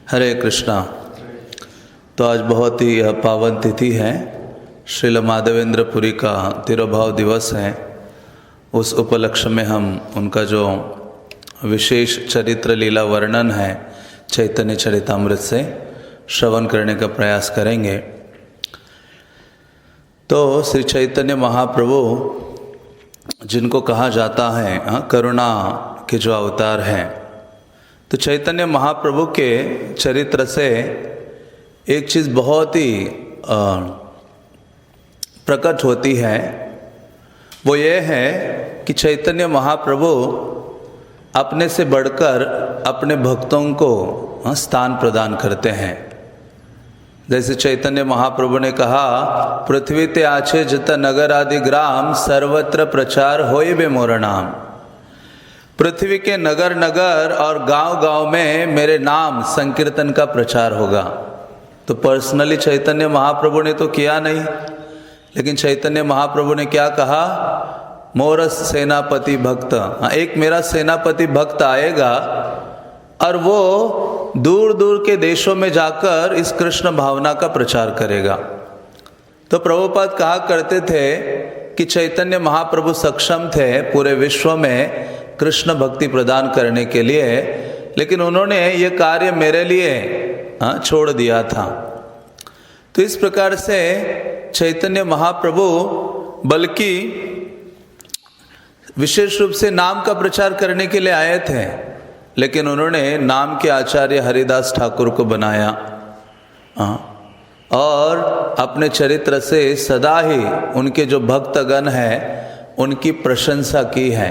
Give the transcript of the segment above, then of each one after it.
हरे कृष्णा। तो आज बहुत ही पावन तिथि है, श्रील माधवेंद्रपुरी का तिरुभाव दिवस है। उस उपलक्ष्य में हम उनका जो विशेष चरित्र लीला वर्णन है चैतन्य चरितामृत से श्रवण करने का प्रयास करेंगे। तो श्री चैतन्य महाप्रभु जिनको कहा जाता है करुणा के जो अवतार हैं, तो चैतन्य महाप्रभु के चरित्र से एक चीज़ बहुत ही प्रकट होती है, वो ये है कि चैतन्य महाप्रभु अपने से बढ़कर अपने भक्तों को स्थान प्रदान करते हैं। जैसे चैतन्य महाप्रभु ने कहा, पृथ्वी ते आछे जित नगर आदि ग्राम, सर्वत्र प्रचार होए बे मोर नाम। पृथ्वी के नगर नगर और गांव गांव में मेरे नाम संकीर्तन का प्रचार होगा। तो पर्सनली चैतन्य महाप्रभु ने तो किया नहीं, लेकिन चैतन्य महाप्रभु ने क्या कहा, मोर सेनापति भक्त, एक मेरा सेनापति भक्त आएगा और वो दूर दूर के देशों में जाकर इस कृष्ण भावना का प्रचार करेगा। तो प्रभुपाद कहा करते थे कि चैतन्य महाप्रभु सक्षम थे पूरे विश्व में कृष्ण भक्ति प्रदान करने के लिए, लेकिन उन्होंने ये कार्य मेरे लिए छोड़ दिया था। तो इस प्रकार से चैतन्य महाप्रभु बल्कि विशेष रूप से नाम का प्रचार करने के लिए आए थे, लेकिन उन्होंने नाम के आचार्य हरिदास ठाकुर को बनाया और अपने चरित्र से सदा ही उनके जो भक्तगण हैं उनकी प्रशंसा की है।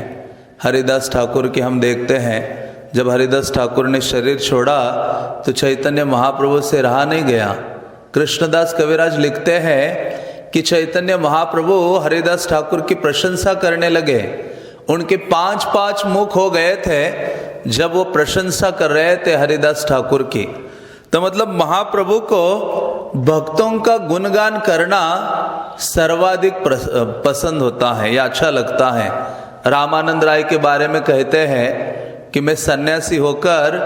हरिदास ठाकुर की हम देखते हैं, जब हरिदास ठाकुर ने शरीर छोड़ा तो चैतन्य महाप्रभु से रहा नहीं गया। कृष्णदास कविराज लिखते हैं कि चैतन्य महाप्रभु हरिदास ठाकुर की प्रशंसा करने लगे। उनके 5 मुख हो गए थे जब वो प्रशंसा कर रहे थे हरिदास ठाकुर की। तो मतलब महाप्रभु को भक्तों का गुणगान करना सर्वाधिक पसंद होता है या अच्छा लगता है। रामानंद राय के बारे में कहते हैं कि मैं सन्यासी होकर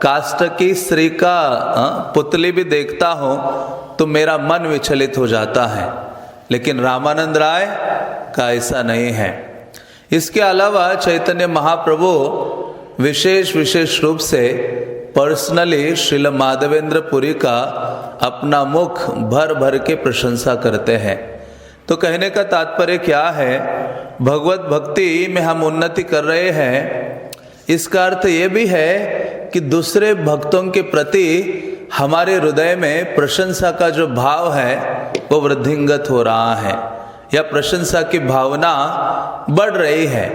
काष्ठ की स्त्री का पुतली भी देखता हूँ तो मेरा मन विचलित हो जाता है, लेकिन रामानंद राय का ऐसा नहीं है। इसके अलावा चैतन्य महाप्रभु विशेष रूप से पर्सनली श्रील माधवेंद्रपुरी का अपना मुख भर भर के प्रशंसा करते हैं। तो कहने का तात्पर्य क्या है, भगवत भक्ति में हम उन्नति कर रहे हैं, इसका अर्थ ये भी है कि दूसरे भक्तों के प्रति हमारे हृदय में प्रशंसा का जो भाव है वो वृद्धिंगत हो रहा है या प्रशंसा की भावना बढ़ रही है।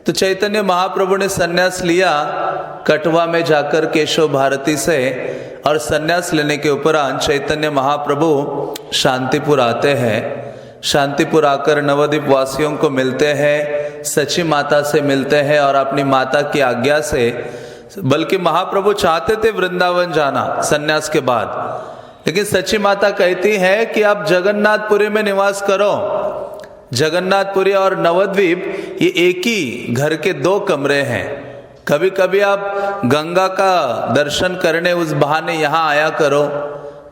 तो चैतन्य महाप्रभु ने संन्यास लिया कटवा में जाकर केशव भारती से, और संन्यास लेने के उपरांत चैतन्य महाप्रभु शांतिपुर आते हैं। शांतिपुर आकर नवद्वीप वासियों को मिलते हैं, सची माता से मिलते हैं और अपनी माता की आज्ञा से, बल्कि महाप्रभु चाहते थे वृंदावन जाना संन्यास के बाद, लेकिन सची माता कहती है कि आप जगन्नाथपुरी में निवास करो। जगन्नाथपुरी और नवद्वीप ये एक ही घर के 2 कमरे हैं। कभी कभी आप गंगा का दर्शन करने उस बहाने यहाँ आया करो,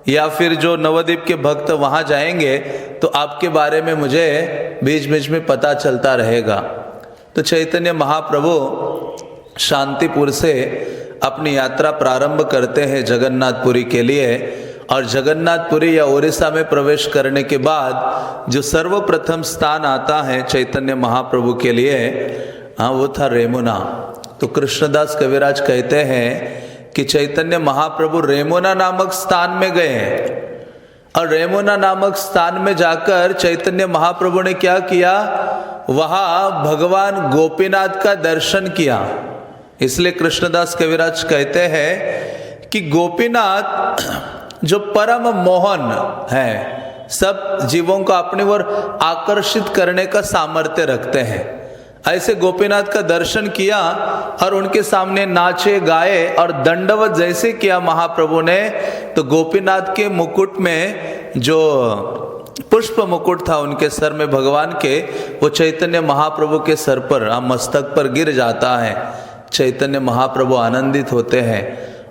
या फिर जो नवद्वीप के भक्त वहाँ जाएंगे तो आपके बारे में मुझे बीच बीच में पता चलता रहेगा। तो चैतन्य महाप्रभु शांतिपुर से अपनी यात्रा प्रारंभ करते हैं जगन्नाथपुरी के लिए, और जगन्नाथपुरी या उड़ीसा में प्रवेश करने के बाद जो सर्वप्रथम स्थान आता है चैतन्य महाप्रभु के लिए, वो था रेमुना। तो कृष्णदास कविराज कहते हैं कि चैतन्य महाप्रभु रेमुना नामक स्थान में गए, और रेमुना नामक स्थान में जाकर चैतन्य महाप्रभु ने क्या किया, वहाँ भगवान गोपीनाथ का दर्शन किया। इसलिए कृष्णदास कविराज कहते हैं कि गोपीनाथ जो परम मोहन है, सब जीवों को अपनी ओर आकर्षित करने का सामर्थ्य रखते हैं, ऐसे गोपीनाथ का दर्शन किया और उनके सामने नाचे गाए और दंडवत जैसे किया महाप्रभु ने। तो गोपीनाथ के मुकुट में जो पुष्प मुकुट था उनके सर में भगवान के, वो चैतन्य महाप्रभु के सर पर मस्तक पर गिर जाता है। चैतन्य महाप्रभु आनंदित होते हैं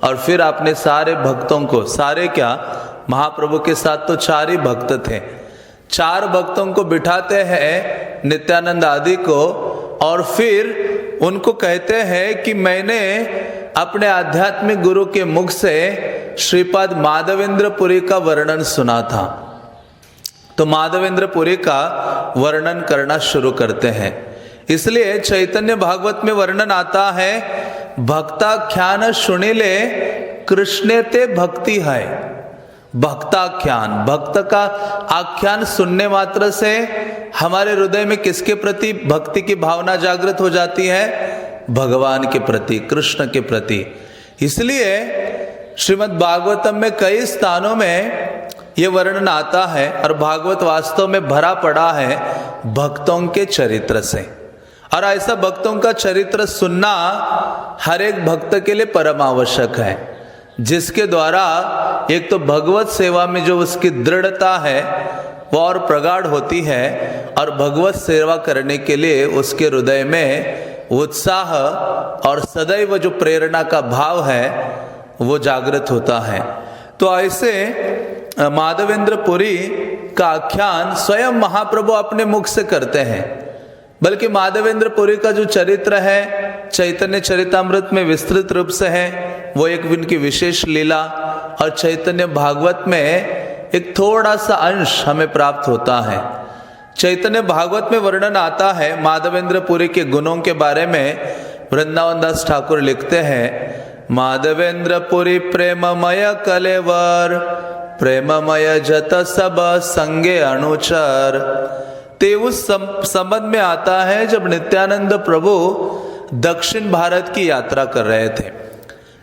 और फिर आपने सारे भक्तों को, सारे क्या, महाप्रभु के साथ तो 4 ही भक्त थे, 4 भक्तों को बिठाते हैं, नित्यानंद आदि को, और फिर उनको कहते हैं कि मैंने अपने आध्यात्मिक गुरु के मुख से श्रीपाद माधवेंद्र पुरी का वर्णन सुना था। तो माधवेंद्र पुरी का वर्णन करना शुरू करते हैं। इसलिए चैतन्य भागवत में वर्णन आता है, भक्ताख्यान सुनिले कृष्ण ते भक्ति है। भक्ताख्यान, भक्त का आख्यान सुनने मात्र से हमारे हृदय में किसके प्रति भक्ति की भावना जागृत हो जाती है? भगवान के प्रति, कृष्ण के प्रति। इसलिए श्रीमद् भागवतम में कई स्थानों में ये वर्णन आता है, और भागवत वास्तव में भरा पड़ा है भक्तों के चरित्र से। और ऐसा भक्तों का चरित्र सुनना हर एक भक्त के लिए परम आवश्यक है, जिसके द्वारा एक तो भगवत सेवा में जो उसकी दृढ़ता है वो और प्रगाढ़ होती है, और भगवत सेवा करने के लिए उसके हृदय में उत्साह और सदैव जो प्रेरणा का भाव है वो जागृत होता है। तो ऐसे माधवेंद्र पुरी का आख्यान स्वयं महाप्रभु अपने मुख से करते हैं। बल्कि माधवेंद्र पुरी का जो चरित्र है चैतन्य चरितामृत में विस्तृत रूप से है, वो एक उनकी विशेष लीला, और चैतन्य भागवत में एक थोड़ा सा अंश हमें प्राप्त होता है। चैतन्य भागवत में वर्णन आता है माधवेंद्र पुरी के गुणों के बारे में। वृंदावन दास ठाकुर लिखते हैं, माधवेंद्र पुरी प्रेममय कलेवर, प्रेममय जत सब संगे अनुचर। ते उस संबंध में आता है जब नित्यानंद प्रभु दक्षिण भारत की यात्रा कर रहे थे।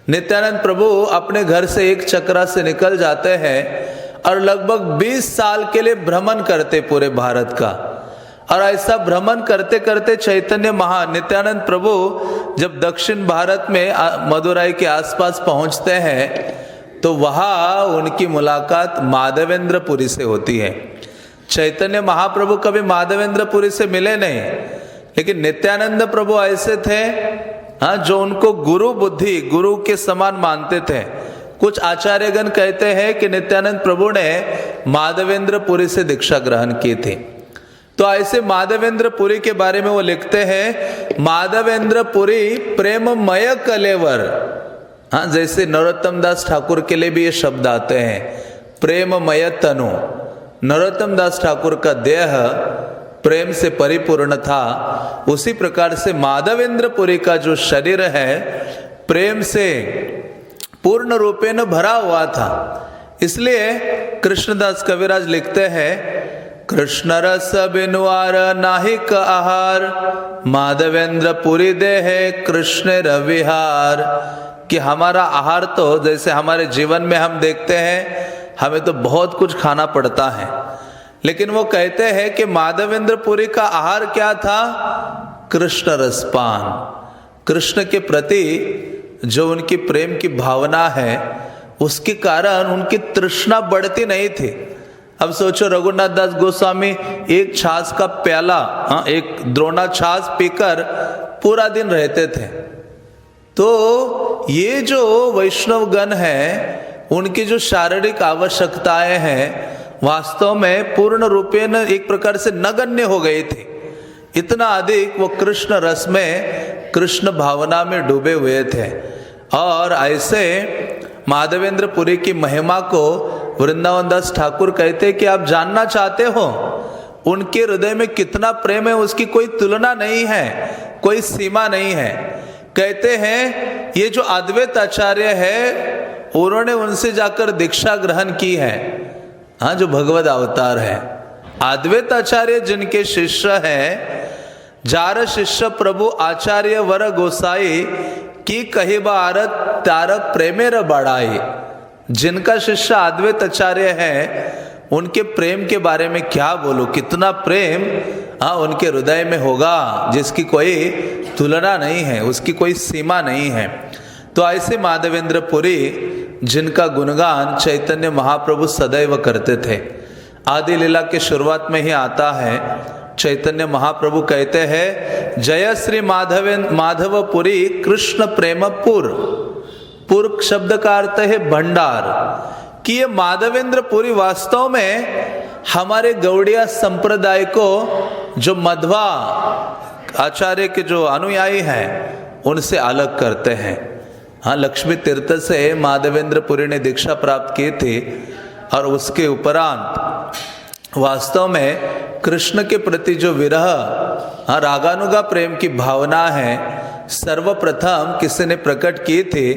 नित्यानंद प्रभु अपने घर से एक चक्रा से निकल जाते हैं और लगभग 20 साल के लिए भ्रमण करते पूरे भारत का। और ऐसा भ्रमण करते करते चैतन्य नित्यानंद प्रभु जब दक्षिण भारत में मदुराई के आसपास पहुंचते हैं तो वहां उनकी मुलाकात माधवेंद्र पुरी से होती है। चैतन्य महाप्रभु कभी माधवेंद्र पुरी से मिले नहीं, लेकिन नित्यानंद प्रभु ऐसे थे जो उनको गुरु बुद्धि, गुरु के समान मानते थे। कुछ आचार्यगण कहते हैं कि नित्यानंद प्रभु ने माधवेंद्र पुरी से दीक्षा ग्रहण की थी। तो ऐसे माधवेंद्र पुरी के बारे में वो लिखते हैं, माधवेंद्र पुरी प्रेममय कलेवर। जैसे नरोत्तम दास ठाकुर के लिए भी ये शब्द आते हैं, प्रेममय तनु। नरोत्तम दास ठाकुर का देह प्रेम से परिपूर्ण था, उसी प्रकार से माधवेंद्र पुरी का जो शरीर है प्रेम से पूर्ण रूपेण भरा हुआ था। इसलिए कृष्णदास कविराज लिखते हैं, कृष्ण रस बिनुआर नाहिक आहार, माधवेंद्र पुरी देह कृष्ण रविहार। कि हमारा आहार तो जैसे हमारे जीवन में हम देखते हैं हमें तो बहुत कुछ खाना पड़ता है, लेकिन वो कहते हैं कि माधवेंद्र पुरी का आहार क्या था? कृष्ण रसपान। कृष्ण के प्रति जो उनकी प्रेम की भावना है उसके कारण उनकी तृष्णा बढ़ती नहीं थी। अब सोचो, रघुनाथ दास गोस्वामी एक छाछ का प्याला, एक द्रोणा छाछ पीकर पूरा दिन रहते थे। तो ये जो वैष्णव गण है उनकी जो शारीरिक आवश्यकताएं हैं वास्तव में पूर्ण रूपेण एक प्रकार से नगण्य हो गई थी। इतना अधिक वो कृष्ण रस में, कृष्ण भावना में डूबे हुए थे। और ऐसे माधवेंद्र पुरी की महिमा को वृंदावन दास ठाकुर कहते कि आप जानना चाहते हो उनके हृदय में कितना प्रेम है, उसकी कोई तुलना नहीं है, कोई सीमा नहीं है। कहते हैं ये जो अद्वैत आचार्य है उन्होंने उनसे जाकर दीक्षा ग्रहण की है, जो भगवद अवतार है। अद्वैत आचार्य जिनके शिष्य हैं, जार शिष्य प्रभु आचार्य वर गोसाई की कही बारत तार प्रेमेर बढ़ाई। जिनका शिष्य अद्वैत आचार्य है उनके प्रेम के बारे में क्या बोलूं, कितना प्रेम उनके हृदय में होगा जिसकी कोई तुलना नहीं है, उसकी कोई सीमा नहीं है। तो ऐसे माधवेंद्र पुरी जिनका गुणगान चैतन्य महाप्रभु सदैव करते थे। आदि लीला के शुरुआत में ही आता है, चैतन्य महाप्रभु कहते हैं, जय श्री माधवपुरी कृष्ण प्रेमपुर। पुर शब्द का अर्थ है भंडार, कि ये माधवेंद्रपुरी वास्तव में हमारे गौड़िया संप्रदाय को, जो मध्वा आचार्य के जो अनुयायी हैं उनसे अलग करते हैं। हाँ, लक्ष्मी तीर्थ से माधवेंद्रपुरी ने दीक्षा प्राप्त की थी और उसके उपरांत वास्तव में कृष्ण के प्रति जो विरह, हाँ, रागानुगा प्रेम की भावना है, सर्वप्रथम किसी ने प्रकट की थी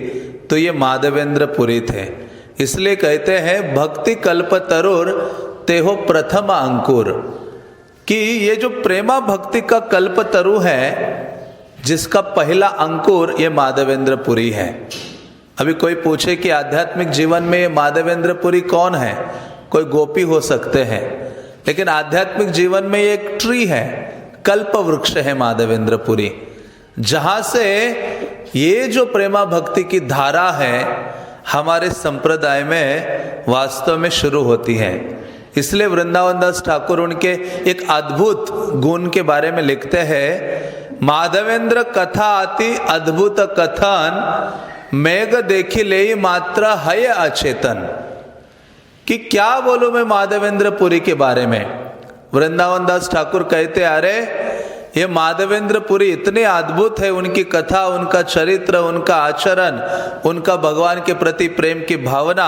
तो ये माधवेंद्रपुरी थे। इसलिए कहते हैं भक्ति कल्प तरुर तेहो प्रथम अंकुर, कि ये जो प्रेमा भक्ति का कल्प तरु है, जिसका पहला अंकुर ये माधवेंद्रपुरी है। अभी कोई पूछे कि आध्यात्मिक जीवन में माधवेंद्रपुरी कौन है, कोई गोपी हो सकते हैं, लेकिन आध्यात्मिक जीवन में ये एक ट्री है, कल्प वृक्ष है माधवेंद्रपुरी, जहां से ये जो प्रेमा भक्ति की धारा है हमारे संप्रदाय में वास्तव में शुरू होती है। इसलिए वृंदावन दास ठाकुर उनके एक अद्भुत गुण के बारे में लिखते हैं, माधवेंद्र कथा आती अद्भुत कथन, मेघ देखी ले मात्र है अचेतन। कि क्या बोलूं मैं माधवेंद्रपुरी के बारे में। वृंदावन दास ठाकुर कहते, अरे ये माधवेंद्रपुरी इतने अद्भुत है, उनकी कथा, उनका चरित्र, उनका आचरण, उनका भगवान के प्रति प्रेम की भावना,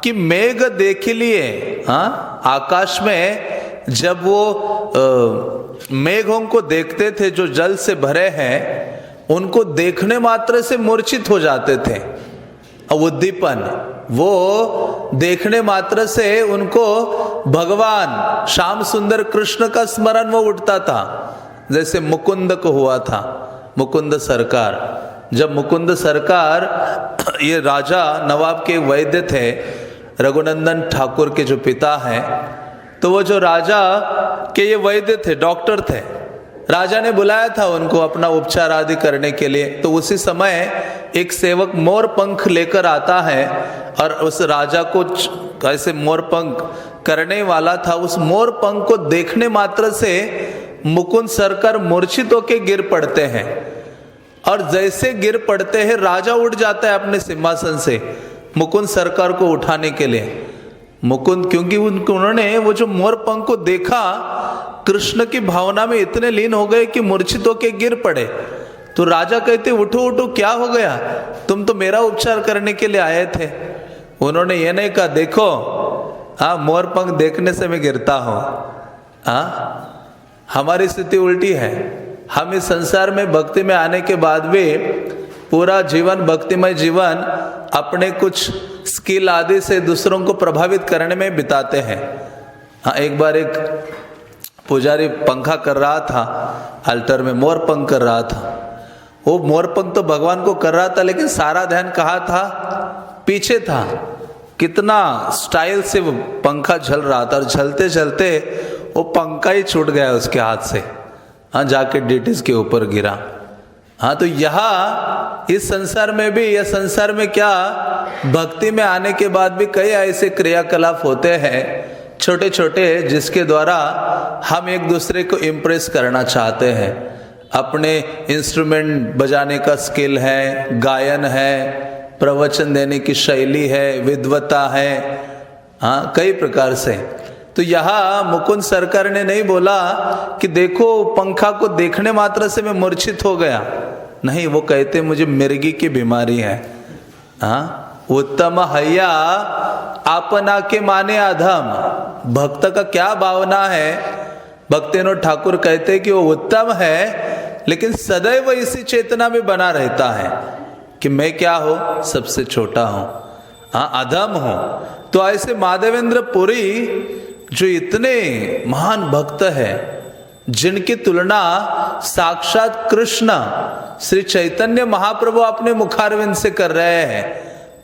कि मेघ देख लिए। हाँ, आकाश में जब वो मेघों को देखते थे जो जल से भरे हैं, उनको देखने मात्र से मूर्छित हो जाते थे। उद्दीपन, वो देखने मात्र से उनको भगवान श्याम सुंदर कृष्ण का स्मरण वो उठता था, जैसे मुकुंद को हुआ था। मुकुंद सरकार, जब मुकुंद सरकार ये राजा नवाब के वैद्य थे, रघुनंदन ठाकुर के जो पिता हैं, तो वो जो राजा के ये वैद्य थे, डॉक्टर थे, राजा ने बुलाया था उनको अपना उपचार आदि करने के लिए। तो उसी समय एक सेवक मोर पंख लेकर आता है और उस राजा को ऐसे मोर पंख करने वाला था, उस मोर पंख को देखने मात्र से मुकुंद सरकार मूर्छित होकर गिर पड़ते हैं। और जैसे गिर पड़ते हैं, राजा उठ जाता है अपने सिंहासन से मुकुंद सरकार को उठाने के लिए। मुकुंद, क्योंकि उन्होंने वो जो मोर पंख को देखा, कृष्ण की भावना में इतने लीन हो गए कि मूर्छित होके गिर पड़े। तो राजा कहते, उठो उठो, क्या हो गया, तुम तो मेरा उपचार करने के लिए आए थे। उन्होंने ये नहीं कहा, देखो हाँ, मोर पंख देखने से मैं गिरता हूं। हाँ, हमारी स्थिति उल्टी है। हम इस संसार में भक्ति में आने के बाद भी पूरा जीवन, भक्तिमय जीवन, अपने कुछ स्किल आदि से दूसरों को प्रभावित करने में बिताते हैं। हाँ, एक बार एक पुजारी पंखा कर रहा था, अल्टर में मोर पंख कर रहा था। वो मोर पंख तो भगवान को कर रहा था, लेकिन सारा ध्यान कहाँ था, पीछे था। कितना स्टाइल से वो पंखा झल रहा था, और झलते झलते वो पंखा ही छूट गया उसके हाथ से। हाँ, जाके डिटीज के ऊपर गिरा। हाँ, तो यहाँ इस संसार में भी, यह संसार में क्या, भक्ति में आने के बाद भी कई ऐसे क्रियाकलाप होते हैं छोटे छोटे, जिसके द्वारा हम एक दूसरे को इम्प्रेस करना चाहते हैं। अपने इंस्ट्रूमेंट बजाने का स्किल है, गायन है, प्रवचन देने की शैली है, विद्वता है, हाँ, कई प्रकार से। तो यहाँ मुकुंद सरकार ने नहीं बोला कि देखो पंखा को देखने मात्र से मैं मूर्छित हो गया। नहीं, वो कहते मुझे मिर्गी की बीमारी है। हाँ, उत्तम हैया आपना के माने अधम। भक्त का क्या भावना है, भक्तिनोद ठाकुर कहते कि वो उत्तम है, लेकिन सदैव इसी चेतना में बना रहता है कि मैं क्या हो, सबसे छोटा हूं, हाँ, अधम हूं। तो ऐसे माधवेंद्रपुरी जो इतने महान भक्त है, जिनकी तुलना साक्षात कृष्ण श्री चैतन्य महाप्रभु अपने मुखारविंद से कर रहे हैं,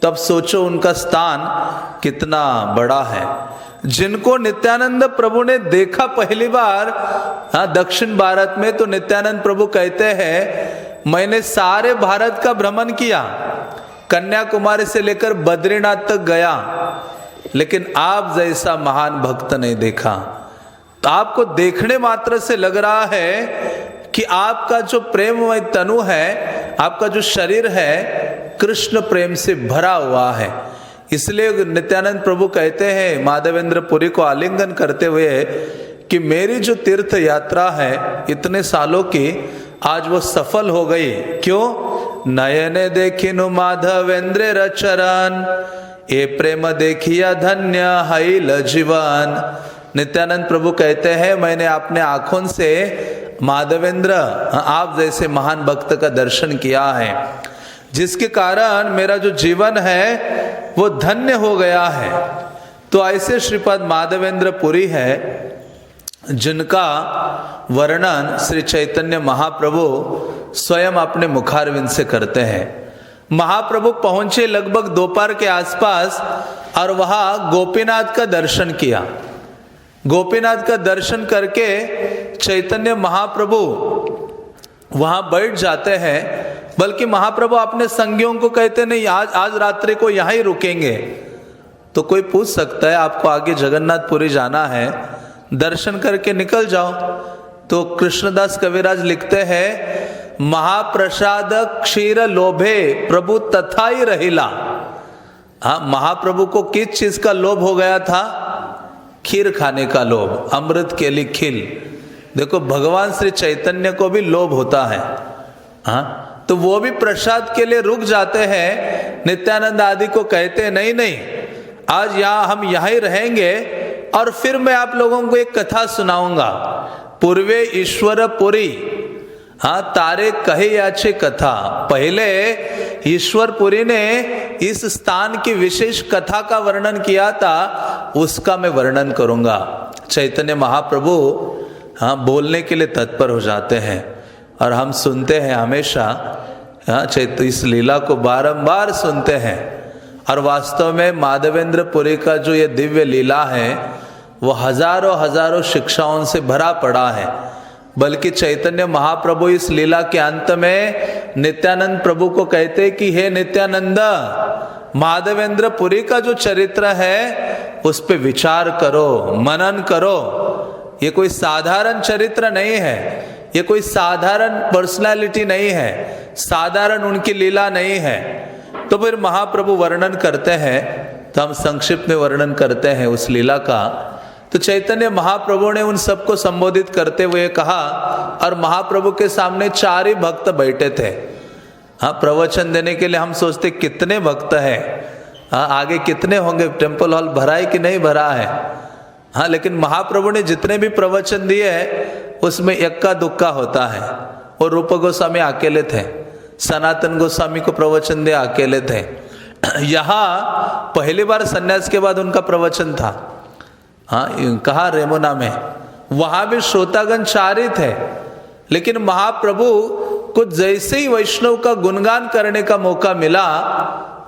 तब सोचो उनका स्थान कितना बड़ा है। जिनको नित्यानंद प्रभु ने देखा पहली बार, हाँ, दक्षिण भारत में, तो नित्यानंद प्रभु कहते हैं मैंने सारे भारत का भ्रमण किया, कन्याकुमारी से लेकर बद्रीनाथ तक गया, लेकिन आप जैसा महान भक्त नहीं देखा। तो आपको देखने मात्र से लग रहा है कि आपका जो प्रेममय तनु है, आपका जो शरीर है, कृष्ण प्रेम से भरा हुआ है। इसलिए नित्यानंद प्रभु कहते हैं माधवेंद्र पुरी को आलिंगन करते हुए कि मेरी जो तीर्थ यात्रा है इतने सालों की, आज वो सफल हो गई। क्यों? नयने देखिनु माधवेंद्र चरण, ये प्रेम देखिया धन्य हैल जीवन। नित्यानंद प्रभु कहते हैं मैंने अपने आंखों से माधवेंद्र आप जैसे महान भक्त का दर्शन किया है, जिसके कारण मेरा जो जीवन है वो धन्य हो गया है। तो ऐसे श्रीपद माधवेंद्र पुरी है जिनका वर्णन श्री चैतन्य महाप्रभु स्वयं अपने मुखारविंद से करते हैं। महाप्रभु पहुंचे लगभग दोपहर के आसपास और वहां गोपीनाथ का दर्शन किया। गोपीनाथ का दर्शन करके चैतन्य महाप्रभु वहां बैठ जाते हैं। बल्कि महाप्रभु अपने संगियों को कहते नहीं, आज रात्रि को यहीं रुकेंगे। तो कोई पूछ सकता है आपको आगे जगन्नाथपुरी जाना है, दर्शन करके निकल जाओ। तो कृष्णदास कविराज लिखते हैं महाप्रसाद क्षीर लोभे प्रभु तथा ही रहिला। हाँ, महाप्रभु को किस चीज का लोभ हो गया था? खीर खाने का लोभ, अमृत के लिए खिल। देखो भगवान श्री चैतन्य को भी लोभ होता है। हाँ, तो वो भी प्रसाद के लिए रुक जाते हैं। नित्यानंद आदि को कहते हैं नहीं नहीं, आज हम यहाँ ही रहेंगे और फिर मैं आप लोगों को एक कथा सुनाऊंगा। पूर्वे ईश्वर पुरी, हाँ तारे कहे याचे कथा। पहले ईश्वरपुरी ने इस स्थान की विशेष कथा का वर्णन किया था, उसका मैं वर्णन करूंगा। चैतन्य महाप्रभु हाँ बोलने के लिए तत्पर हो जाते हैं और हम सुनते हैं हमेशा। हाँ, इस लीला को बारंबार सुनते हैं। और वास्तव में माधवेंद्र पुरी का जो ये दिव्य लीला है वो हजारों हजारों शिक्षाओं से भरा पड़ा है। बल्कि चैतन्य महाप्रभु इस लीला के अंत में नित्यानंद प्रभु को कहते कि हे नित्यानंद, माधवेंद्र पुरी का जो चरित्र है उस पे विचार करो, मनन करो। ये कोई साधारण चरित्र नहीं है, ये कोई साधारण पर्सनालिटी नहीं है, साधारण उनकी लीला नहीं है। तो फिर महाप्रभु वर्णन करते हैं, तो हम संक्षिप्त में वर्णन करते हैं उस लीला का। तो चैतन्य महाप्रभु ने उन सबको संबोधित करते हुए कहा, और महाप्रभु के सामने 4 ही भक्त बैठे थे। हाँ, प्रवचन देने के लिए हम सोचते कितने भक्त हैं, हाँ आगे कितने होंगे, टेम्पल हॉल भरा है कि नहीं भरा है। हाँ, लेकिन महाप्रभु ने जितने भी प्रवचन दिए हैं उसमें इक्का दुक्का होता है। और रूप गोस्वामी अकेले थे, सनातन गोस्वामी को प्रवचन दिया अकेले थे। यहाँ पहली बार सन्यास के बाद उनका प्रवचन था। हाँ, कहा रेमुना में, वहां भी श्रोतागण 4 ही थे। लेकिन महाप्रभु को जैसे ही वैष्णव का गुणगान करने का मौका मिला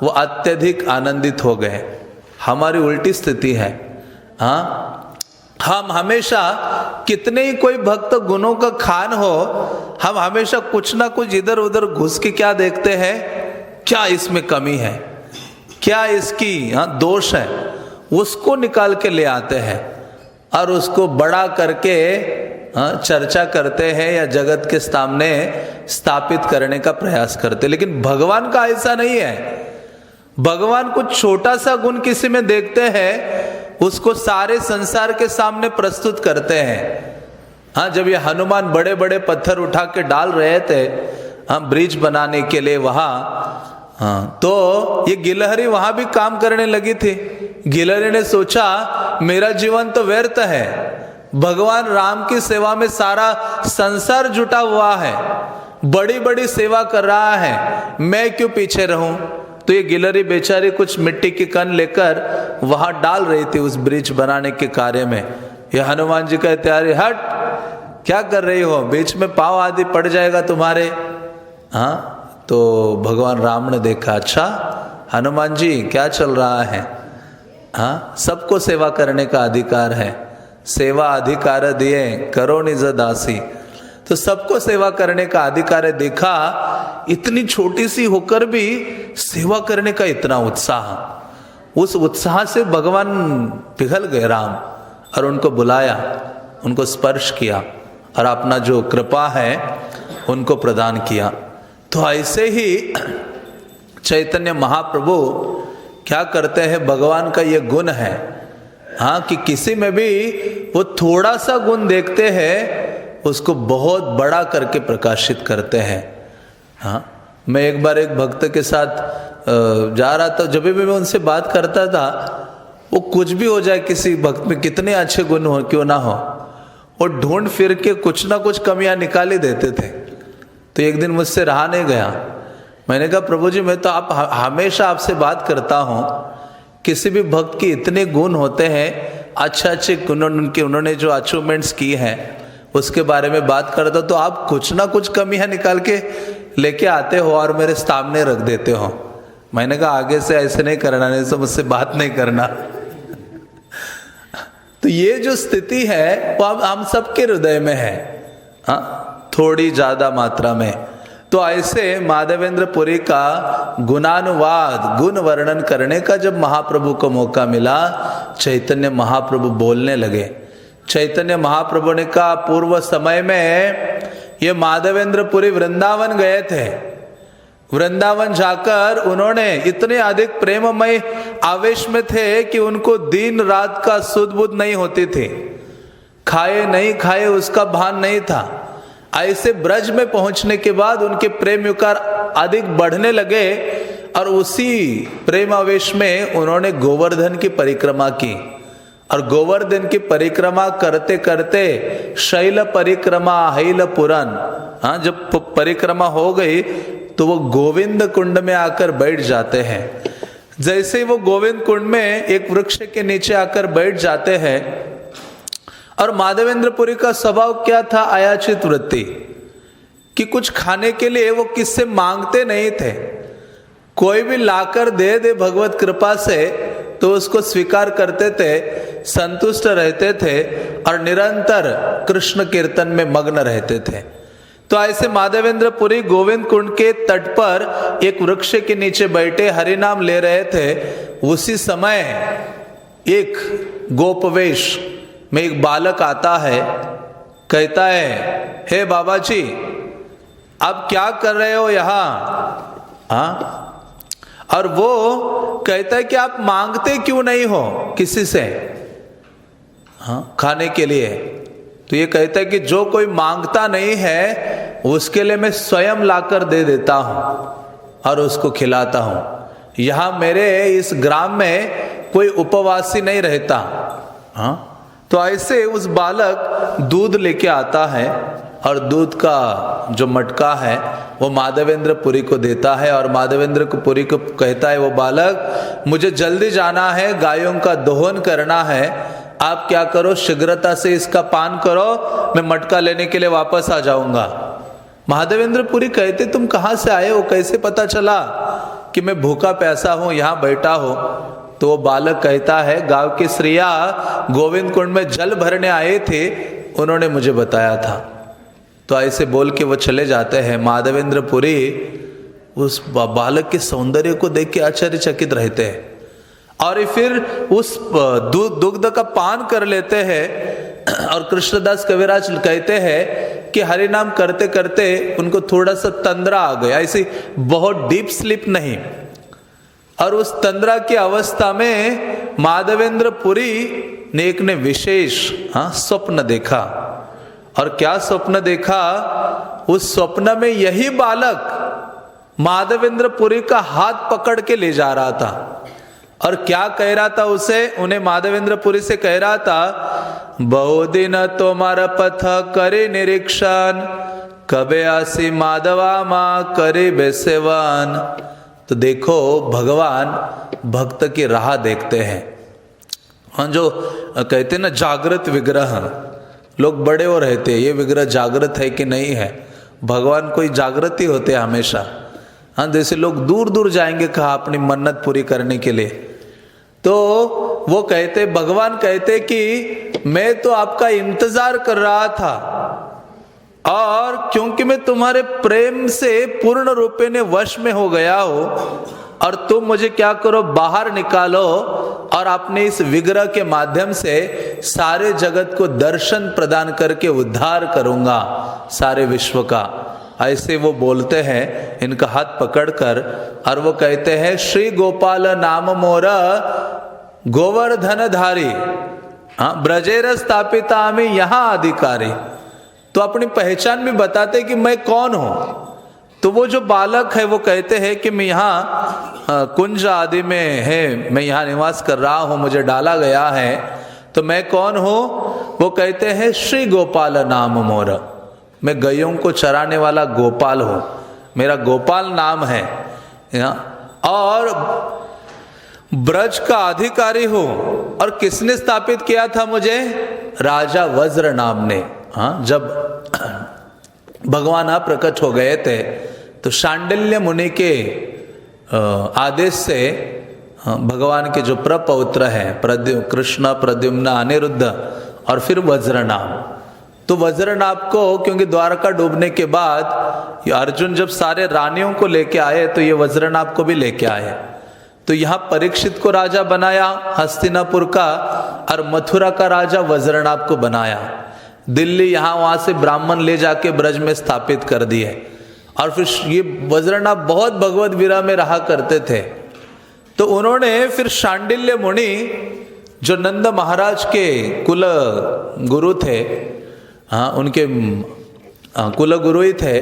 वो अत्यधिक आनंदित हो गए। हमारी उल्टी स्थिति है। हाँ, हम हमेशा कितने ही कोई भक्त गुणों का खान हो, हम हमेशा कुछ ना कुछ इधर उधर घुस के क्या देखते हैं, क्या इसमें कमी है, क्या इसकी दोष है, उसको निकाल के ले आते हैं और उसको बड़ा करके चर्चा करते हैं या जगत के सामने स्थापित करने का प्रयास करते। लेकिन भगवान का ऐसा नहीं है। भगवान कुछ छोटा सा गुण किसी में देखते हैं, उसको सारे संसार के सामने प्रस्तुत करते हैं। हाँ, जब ये हनुमान बड़े बड़े पत्थर उठा के डाल रहे थे ब्रिज बनाने के लिए वहां, हाँ, तो ये गिलहरी वहां भी काम करने लगी थी। गिलहरी ने सोचा मेरा जीवन तो व्यर्थ है, भगवान राम की सेवा में सारा संसार जुटा हुआ है, बड़ी बड़ी सेवा कर रहा है, मैं क्यों पीछे रहूं। तो ये गिलहरी बेचारी कुछ मिट्टी की कण लेकर वहां डाल रही थी उस ब्रिज बनाने के कार्य में। ये हनुमान जी कहते अरे हट, क्या कर रही हो, बीच में पाँव आदि पड़ जाएगा तुम्हारे। हाँ, तो भगवान राम ने देखा, अच्छा हनुमान जी क्या चल रहा है। हाँ, सबको सेवा करने का अधिकार है, सेवा अधिकार दिए करो निज दासी। तो सबको सेवा करने का अधिकार है। देखा इतनी छोटी सी होकर भी सेवा करने का इतना उत्साह, उस उत्साह से भगवान पिघल गए राम और उनको बुलाया, उनको स्पर्श किया और अपना जो कृपा है उनको प्रदान किया। तो ऐसे ही चैतन्य महाप्रभु क्या करते हैं, भगवान का ये गुण है, हाँ, कि किसी में भी वो थोड़ा सा गुण देखते हैं उसको बहुत बड़ा करके प्रकाशित करते हैं। हाँ, मैं एक बार एक भक्त के साथ जा रहा था, जब भी मैं उनसे बात करता था, वो कुछ भी हो जाए, किसी भक्त में कितने अच्छे गुण हो क्यों ना हो, वो ढूंढ फिर के कुछ ना कुछ कमियां निकाल ही देते थे। तो एक दिन मुझसे रहा नहीं गया, मैंने कहा प्रभु जी मैं तो हमेशा आपसे बात करता हूँ, किसी भी भक्त के इतने गुण होते हैं, अच्छे अच्छे गुण उन्होंने जो अचीवमेंट्स की हैं उसके बारे में बात करता, तो आप कुछ ना कुछ कमियां निकाल के लेके आते हो और मेरे सामने रख देते हो। मैंने कहा आगे से ऐसे नहीं करना, नहीं तो मुझसे बात नहीं करना। तो ये जो स्थिति है वो हम सबके हृदय में है, हाँ, थोड़ी ज्यादा मात्रा में। तो ऐसे माधवेंद्र पुरी का गुणानुवाद, गुण वर्णन करने का जब महाप्रभु को मौका मिला, चैतन्य महाप्रभु बोलने लगे। चैतन्य महाप्रभु ने कहा पूर्व समय में ये माधवेंद्र पुरी वृंदावन गए थे, वृंदावन जाकर उन्होंने इतने अधिक प्रेममय आवेश में थे कि उनको दिन रात का सुध बुध नहीं होती थी, खाए नहीं खाए उसका भान नहीं था। ऐसे ब्रज में पहुंचने के बाद उनके प्रेम युकार अधिक बढ़ने लगे और उसी प्रेम आवेश में उन्होंने गोवर्धन की परिक्रमा की, और गोवर्धन की परिक्रमा करते करते शैल परिक्रमा हैल पुरन, हाँ, जब परिक्रमा हो गई तो वो गोविंद कुंड में आकर बैठ जाते हैं। जैसे ही वो गोविंद कुंड में एक वृक्ष के नीचे आकर बैठ जाते हैं, और माधवेंद्र पुरी का स्वभाव क्या था, अयाचित वृत्ति, कि कुछ खाने के लिए वो किससे मांगते नहीं थे, कोई भी लाकर दे दे भगवत कृपा से तो उसको स्वीकार करते थे, संतुष्ट रहते थे और निरंतर कृष्ण कीर्तन में मग्न रहते थे। तो ऐसे माधवेंद्र पुरी गोविंद कुंड के तट पर एक वृक्ष के नीचे बैठे हरि नाम ले रहे थे। उसी समय एक गोपवेश में एक बालक आता है, कहता है, हे बाबा जी आप क्या कर रहे हो यहाँ, हाँ? और वो कहता है कि आप मांगते क्यों नहीं हो किसी से, हाँ, खाने के लिए। तो ये कहता है कि जो कोई मांगता नहीं है उसके लिए मैं स्वयं लाकर दे देता हूं और उसको खिलाता हूं। यहां मेरे इस ग्राम में कोई उपवासी नहीं रहता, हाँ। तो ऐसे उस बालक दूध लेके आता है और दूध का जो मटका है वो माधवेंद्र पुरी को देता है, और माधवेंद्र को पुरी को कहता है वो बालक, मुझे जल्दी जाना है, गायों का दोहन करना है, आप क्या करो शीघ्रता से इसका पान करो, मैं मटका लेने के लिए वापस आ जाऊंगा। माधवेंद्र पुरी कहते तुम कहाँ से आए हो, कैसे पता चला कि मैं भूखा प्यासा हूँ यहाँ बैठा हो? तो वो बालक कहता है गांव की स्त्रियां गोविंद कुंड में जल भरने आए थे, उन्होंने मुझे बताया था। तो ऐसे बोल के वो चले जाते हैं। माधवेंद्र पुरी उस बालक के सौंदर्य को देख के आश्चर्यचकित रहते हैं और फिर उस दुग्ध का पान कर लेते हैं। और कृष्णदास कविराज कहते हैं कि हरि नाम करते करते उनको थोड़ा सा तंद्रा आ गया, ऐसी बहुत डीप स्लीप नहीं। और उस तंद्रा की अवस्था में माधवेंद्र पुरी ने एक ने विशेष स्वप्न देखा। और क्या स्वप्न देखा? उस स्वप्न में यही बालक माधवेंद्र पुरी का हाथ पकड़ के ले जा रहा था और क्या कह रहा था उसे, उन्हें माधवेंद्र पुरी से कह रहा था, बहुदिन तुम्हारा पथ करे निरीक्षण, कबे आसी माधवा माँ करे बेसेवन। तो देखो भगवान भक्त की राह देखते हैं। हाँ, जो कहते हैं ना जागृत विग्रह, लोग बड़े हो रहते हैं, ये विग्रह जागृत है कि नहीं है। भगवान कोई जागृत ही होते हैं हमेशा। हाँ, जैसे लोग दूर दूर जाएंगे कहा अपनी मन्नत पूरी करने के लिए, तो वो कहते, भगवान कहते कि मैं तो आपका इंतजार कर रहा था, और क्योंकि मैं तुम्हारे प्रेम से पूर्ण रूपे ने वश में हो गया हो, और तुम मुझे क्या करो, बाहर निकालो और अपने इस विग्रह के माध्यम से सारे जगत को दर्शन प्रदान करके उद्धार करूंगा सारे विश्व का। ऐसे वो बोलते हैं इनका हाथ पकड़कर, और वो कहते हैं श्री गोपाल नाम मोर गोवर्धन धारी, ब्रजेर स्थापिता में यहाँ अधिकारी। तो अपनी पहचान भी बताते कि मैं कौन हूँ। तो वो जो बालक है वो कहते हैं कि मैं यहाँ कुंज आदि में है, मैं यहाँ निवास कर रहा हूँ, मुझे डाला गया है, तो मैं कौन हूँ? वो कहते हैं श्री गोपाल नाम मोर, मैं गैयों को चराने वाला गोपाल हूँ, मेरा गोपाल नाम है, और ब्रज का अधिकारी हूँ। और किसने स्थापित किया था मुझे? राजा वज्र नाम ने। जब भगवान प्रकट हो गए थे तो शांडिल्य मुनि के आदेश से भगवान के जो प्रपौत्र हैं कृष्ण, प्रद्युम्न, अनिरुद्ध और फिर वज्रनाभ, तो वज्रनाभ को क्योंकि द्वारका डूबने के बाद अर्जुन जब सारे रानियों को लेके आए तो ये वज्रनाभ को भी लेके आए। तो यहाँ परीक्षित को राजा बनाया हस्तिनापुर का, और मथुरा का राजा वज्रनाभ को बनाया। दिल्ली यहाँ वहाँ से ब्राह्मण ले जाके ब्रज में स्थापित कर दिए। और फिर ये वज्रनाभ बहुत भगवत विरह में रहा करते थे। तो उन्होंने फिर शांडिल्य मुनि जो नंद महाराज के कुल गुरु थे, उनके कुल गुरु ही थे,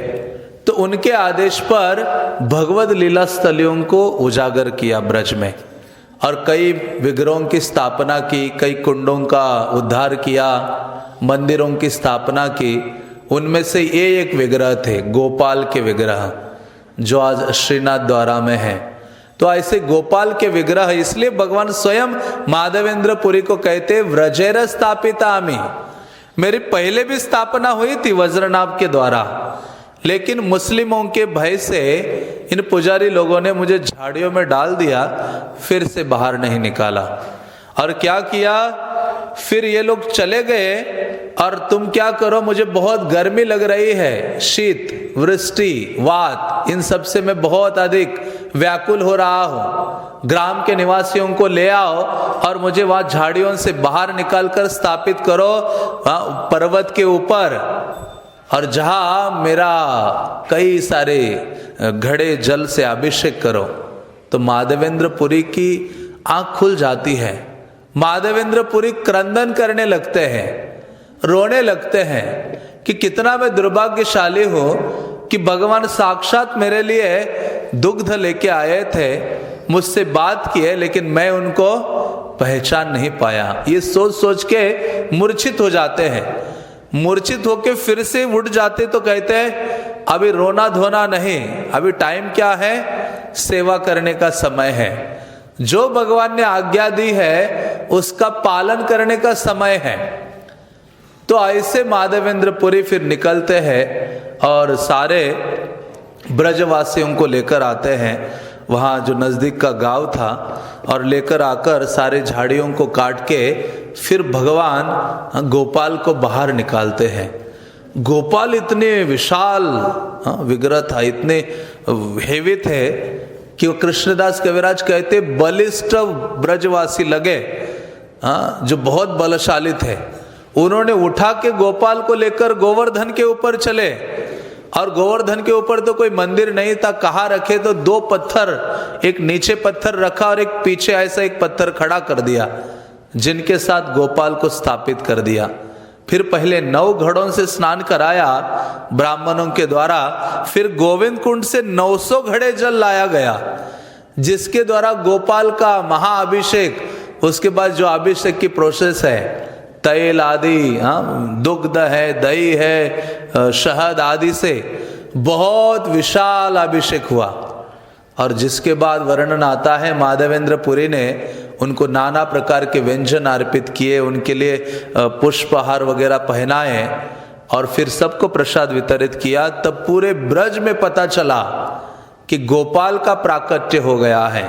तो उनके आदेश पर भगवत लीला स्थलियों को उजागर किया ब्रज में, और कई विग्रहों की स्थापना की, कई कुंडों का उद्धार किया, मंदिरों की स्थापना की। उनमें से ये एक विग्रह थे गोपाल के विग्रह, जो आज श्रीनाथ द्वारा में है। तो ऐसे गोपाल के विग्रह, इसलिए भगवान स्वयं माधवेंद्र पुरी को कहते व्रजेर स्थापितामि। मेरी पहले भी स्थापना हुई थी वज्रनाभ के द्वारा, लेकिन मुस्लिमों के भय से इन पुजारी लोगों ने मुझे झाड़ियों में डाल दिया, फिर से बाहर नहीं निकाला। और क्या किया, फिर ये लोग चले गए, और तुम क्या करो, मुझे बहुत गर्मी लग रही है, शीत, वृष्टि, वात, इन सब से मैं बहुत अधिक व्याकुल हो रहा हूँ। ग्राम के निवासियों को ले आओ और मुझे वहाँ झाड़ियों से बाहर निकालकर स्थापित करो पर्वत के ऊपर, और जहाँ मेरा कई सारे घड़े जल से अभिषेक करो। तो माधवेंद्र पुरी की आंख खुल जाती है। माधवेंद्र पुरी क्रंदन करने लगते हैं, रोने लगते हैं कि कितना मैं दुर्भाग्यशाली हूँ कि भगवान साक्षात मेरे लिए दुग्ध लेके आए थे, मुझसे बात किए, लेकिन मैं उनको पहचान नहीं पाया। ये सोच सोच के मूर्छित हो जाते हैं। मूर्छित होके फिर से उठ जाते तो कहते हैं अभी रोना धोना नहीं, अभी टाइम क्या है, सेवा करने का समय है। जो भगवान ने आज्ञा दी है उसका पालन करने का समय है। तो ऐसे माधवेंद्र पुरी फिर निकलते हैं और सारे ब्रजवासियों को लेकर आते हैं वहाँ जो नज़दीक का गांव था, और लेकर आकर सारे झाड़ियों को काट के फिर भगवान गोपाल को बाहर निकालते हैं। गोपाल इतने विशाल विग्रह था, इतने हेवी थे कि वो कृष्णदास कविराज कहते बलिष्ठ ब्रजवासी लगे, जो बहुत बलशाली थे। उन्होंने उठा के गोपाल को लेकर गोवर्धन के ऊपर चले, और गोवर्धन के ऊपर तो कोई मंदिर नहीं था, कहाँ रखे तो दो पत्थर, एक नीचे पत्थर रखा और एक पीछे ऐसा एक पत्थर खड़ा कर दिया, जिनके साथ गोपाल को स्थापित कर दिया। फिर पहले 9 घड़ों से स्नान कराया ब्राह्मणों के द्वारा, फिर गोविंद कुंड से 900 घड़े जल लाया गया, जिसके द्वारा गोपाल का महाअभिषेक, उसके बाद जो अभिषेक की प्रोसेस है, तैल आदि, दुग्ध है, दही है, शहद आदि से बहुत विशाल अभिषेक हुआ। और जिसके बाद वर्णन आता है माधवेंद्र पुरी ने उनको नाना प्रकार के व्यंजन अर्पित किए, उनके लिए पुष्पहार वगैरह पहनाए, और फिर सबको प्रसाद वितरित किया। तब पूरे ब्रज में पता चला कि गोपाल का प्राकट्य हो गया है।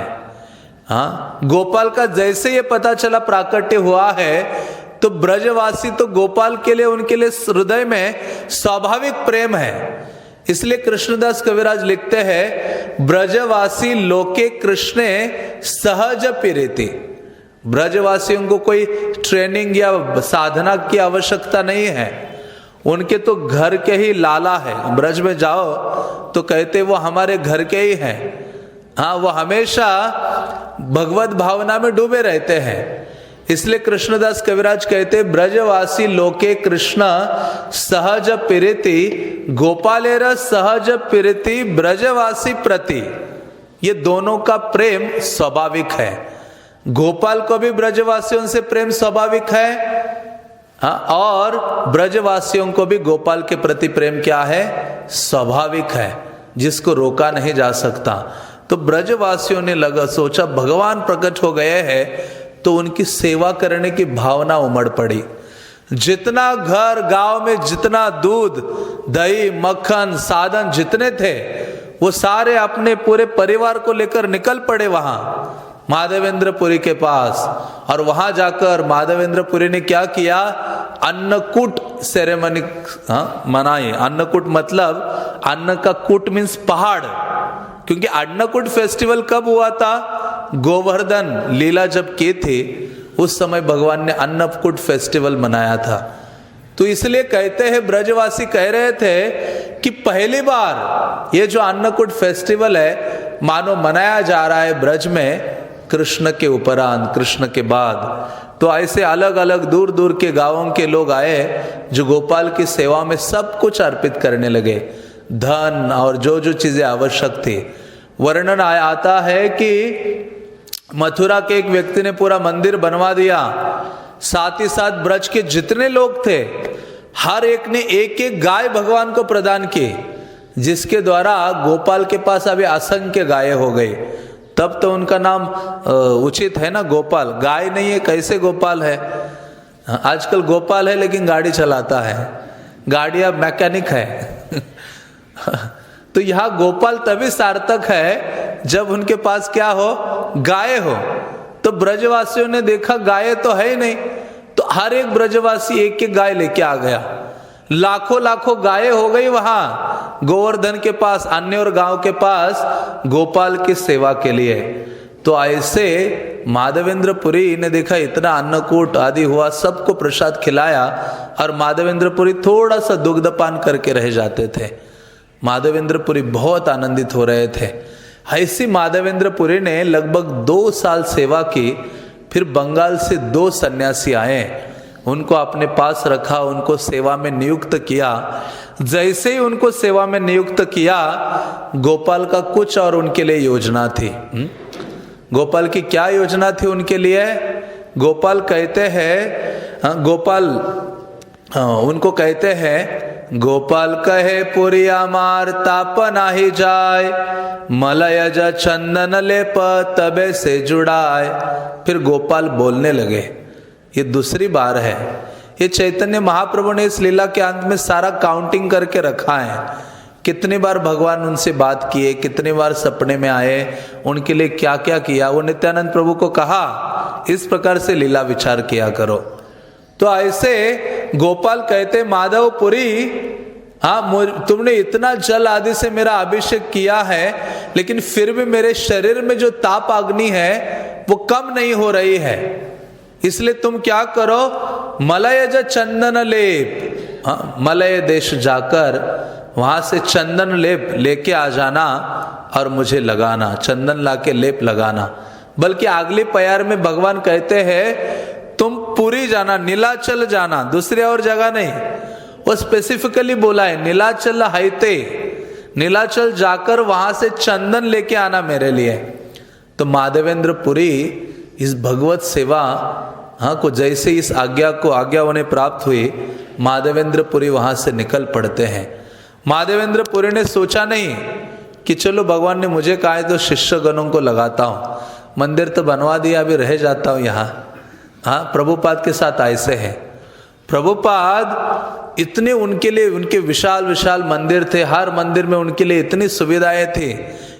गोपाल का जैसे ये पता चला प्राकट्य हुआ है, तो ब्रजवासी तो गोपाल के लिए, उनके लिए हृदय में स्वाभाविक प्रेम है। इसलिए कृष्णदास कविराज लिखते हैं ब्रजवासी लोके कृष्णे सहज प्रीति। ब्रजवासियों को कोई ट्रेनिंग या साधना की आवश्यकता नहीं है, उनके तो घर के ही लाला है। ब्रज में जाओ तो कहते वो हमारे घर के ही हैं। हाँ, वो हमेशा भगवत भावना में डूबे रहते हैं। इसलिए कृष्णदास कविराज कहते ब्रजवासी लोके कृष्ण सहज प्रीति, गोपालेर सहज प्रीति ब्रजवासी प्रति। ये दोनों का प्रेम स्वाभाविक है। गोपाल को भी ब्रजवासियों से प्रेम स्वाभाविक है, हाँ, और ब्रजवासियों को भी गोपाल के प्रति प्रेम क्या है? स्वाभाविक है, जिसको रोका नहीं जा सकता। तो ब्रजवासियों ने सोचा भगवान प्रकट हो गए हैं, तो उनकी सेवा करने की भावना उमड़ पड़ी। जितना घर गांव में जितना दूध दही मक्खन साधन जितने थे, वो सारे अपने पूरे परिवार को लेकर निकल पड़े वहां माधवेंद्रपुरी के पास। और वहां जाकर माधवेंद्रपुरी ने क्या किया? अन्नकूट सेरेमनी मनाई। अन्नकूट मतलब अन्न का कूट मीन्स पहाड़, क्योंकि अन्नकूट फेस्टिवल कब हुआ था? गोवर्धन लीला जब की थी उस समय भगवान ने अन्नकूट फेस्टिवल मनाया था। तो इसलिए कहते हैं ब्रजवासी कह रहे थे कि पहली बार ये जो अन्नकूट फेस्टिवल है मानो मनाया जा रहा है ब्रज में कृष्ण के उपरांत, कृष्ण के बाद। तो ऐसे अलग अलग दूर दूर के गांवों के लोग आए जो गोपाल की सेवा में सब कुछ अर्पित करने लगे, धन और जो जो चीजें आवश्यक थी। वर्णन आता है कि मथुरा के एक व्यक्ति ने पूरा मंदिर बनवा दिया, साथ ही साथ ब्रज के जितने लोग थे हर एक ने एक एक गाय भगवान को प्रदान की, जिसके द्वारा गोपाल के पास अभी असंख्य गाय हो गई। तब तो उनका नाम उचित है ना, गोपाल। गाय नहीं है, कैसे गोपाल है? आजकल गोपाल है लेकिन गाड़ी चलाता है, गाड़ी अब मैकेनिक है। तो यहाँ गोपाल तभी सार्थक है जब उनके पास क्या हो? गाय हो। तो ब्रजवासियों ने देखा गाय तो है ही नहीं, तो हर एक ब्रजवासी एक एक गाय लेके आ गया। लाखों लाखों गाय हो गई वहां गोवर्धन के पास, अन्य और गांव के पास गोपाल की सेवा के लिए। तो ऐसे माधवेंद्रपुरी ने देखा इतना अन्नकूट आदि हुआ, सबको प्रसाद खिलाया, और माधवेंद्रपुरी थोड़ा सा दुग्धपान करके रह जाते थे। माधवेंद्रपुरी बहुत आनंदित हो रहे थे। ऐसी माधवेंद्रपुरी ने लगभग 2 साल सेवा की। फिर बंगाल से 2 सन्यासी आए, उनको अपने पास रखा, उनको सेवा में नियुक्त किया। जैसे ही उनको सेवा में नियुक्त किया, गोपाल का कुछ और उनके लिए योजना थी। गोपाल की क्या योजना थी उनके लिए? गोपाल कहते हैं, गोपाल उनको कहते हैं, गोपाल कहे पुरी अमार ताप नाही जाय, मलयज चंदन लेप तबे से जुड़ाए। फिर गोपाल बोलने लगे। ये दूसरी बार है। ये चैतन्य महाप्रभु ने इस लीला के अंत में सारा काउंटिंग करके रखा है, कितनी बार भगवान उनसे बात किए, कितनी बार सपने में आए, उनके लिए क्या क्या किया। वो नित्यानंद प्रभु को कहा इस प्रकार से लीला विचार किया करो। तो ऐसे गोपाल कहते माधवपुरी, हाँ तुमने इतना जल आदि से मेरा अभिषेक किया है, लेकिन फिर भी मेरे शरीर में जो ताप अग्नि है वो कम नहीं हो रही है। इसलिए तुम क्या करो, मलयज चंदन लेप, हाँ मलय देश जाकर वहां से चंदन लेप लेके आ जाना और मुझे लगाना, चंदन लाके लेप लगाना। बल्कि अगली प्यार में भगवान कहते हैं तुम पुरी जाना, नीलाचल जाना, दूसरी और जगह नहीं। वो स्पेसिफिकली बोला है नीलाचल हाइते, नीलाचल जाकर वहां से चंदन लेके आना मेरे लिए। तो माधवेंद्रपुरी इस भगवत सेवा को जैसे इस आज्ञा उन्हें प्राप्त हुई, माधवेंद्रपुरी वहां से निकल पड़ते हैं। माधवेंद्रपुरी ने सोचा नहीं कि चलो भगवान ने मुझे कहा है तो शिष्य गणों को लगाता हूँ, मंदिर तो बनवा दिया, अभी रह जाता हूँ यहाँ। हाँ, प्रभुपाद के साथ ऐसे है। प्रभुपाद इतने उनके लिए, उनके विशाल विशाल मंदिर थे, हर मंदिर में उनके लिए इतनी सुविधाएं थी,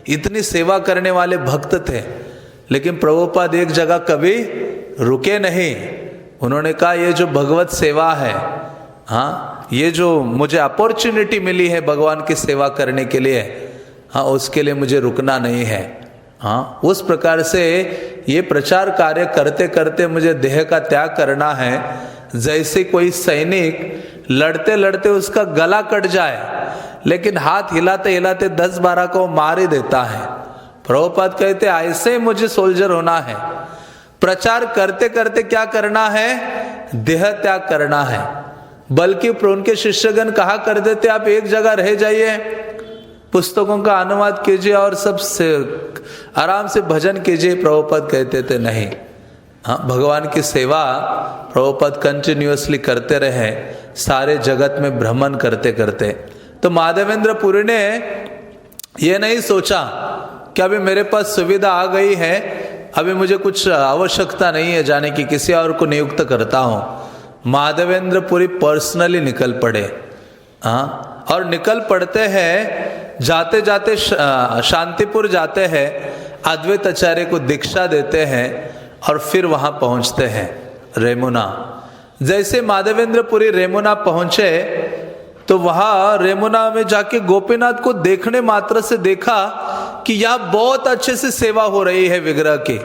इतनी सेवा करने वाले भक्त थे, लेकिन प्रभुपाद एक जगह कभी रुके नहीं। उन्होंने कहा ये जो भगवत सेवा है, हाँ ये जो मुझे अपॉर्चुनिटी मिली है भगवान की सेवा करने के लिए, हाँ उसके लिए मुझे रुकना नहीं है। हाँ उस प्रकार से ये प्रचार कार्य करते करते मुझे देह का त्याग करना है, जैसे कोई सैनिक लड़ते लड़ते उसका गला कट जाए, लेकिन हाथ हिलाते हिलाते 10-12 को मार ही देता है। प्रभुपाद कहते ऐसे ही मुझे सोल्जर होना है। प्रचार करते करते क्या करना है? देह त्याग करना है। बल्कि उनके शिष्यगण कहा कर देते आप एक जगह रह जाइए, पुस्तकों का अनुवाद कीजिए और सबसे आराम से भजन कीजिए। प्रभुपाद कहते थे नहीं, हाँ, भगवान की सेवा प्रभुपाद कंटिन्यूअसली करते रहे, सारे जगत में भ्रमण करते करते। तो माधवेंद्र पुरी ने ये नहीं सोचा कि अभी मेरे पास सुविधा आ गई है, अभी मुझे कुछ आवश्यकता नहीं है जाने की, किसी और को नियुक्त करता हूँ। माधवेंद्र पुरी पर्सनली निकल पड़े, हाँ, और निकल पड़ते हैं। जाते जाते शांतिपुर जाते हैं, अद्वैत आचार्य को दीक्षा देते हैं और फिर वहाँ पहुँचते हैं रेमुना। जैसे माधवेंद्र पुरी रेमुना पहुँचे तो वहाँ रेमुना में जाके गोपीनाथ को देखने मात्र से देखा कि यहाँ बहुत अच्छे से सेवा हो रही है, विग्रह की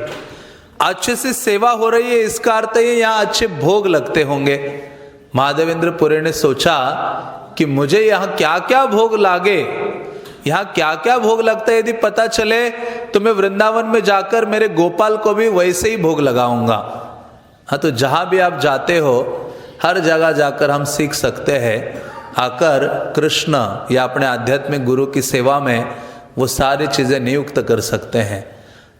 अच्छे से सेवा हो रही है, इसका अर्थ है यहाँ अच्छे भोग लगते होंगे। माधवेंद्र पुरी ने सोचा कि मुझे यहाँ क्या क्या भोग लागे, यहाँ क्या क्या भोग लगता है, यदि पता चले तो मैं वृंदावन में जाकर मेरे गोपाल को भी वैसे ही भोग लगाऊंगा। हाँ, तो जहाँ भी आप जाते हो हर जगह जाकर हम सीख सकते हैं, आकर कृष्ण या अपने आध्यात्मिक गुरु की सेवा में वो सारी चीज़ें नियुक्त कर सकते हैं।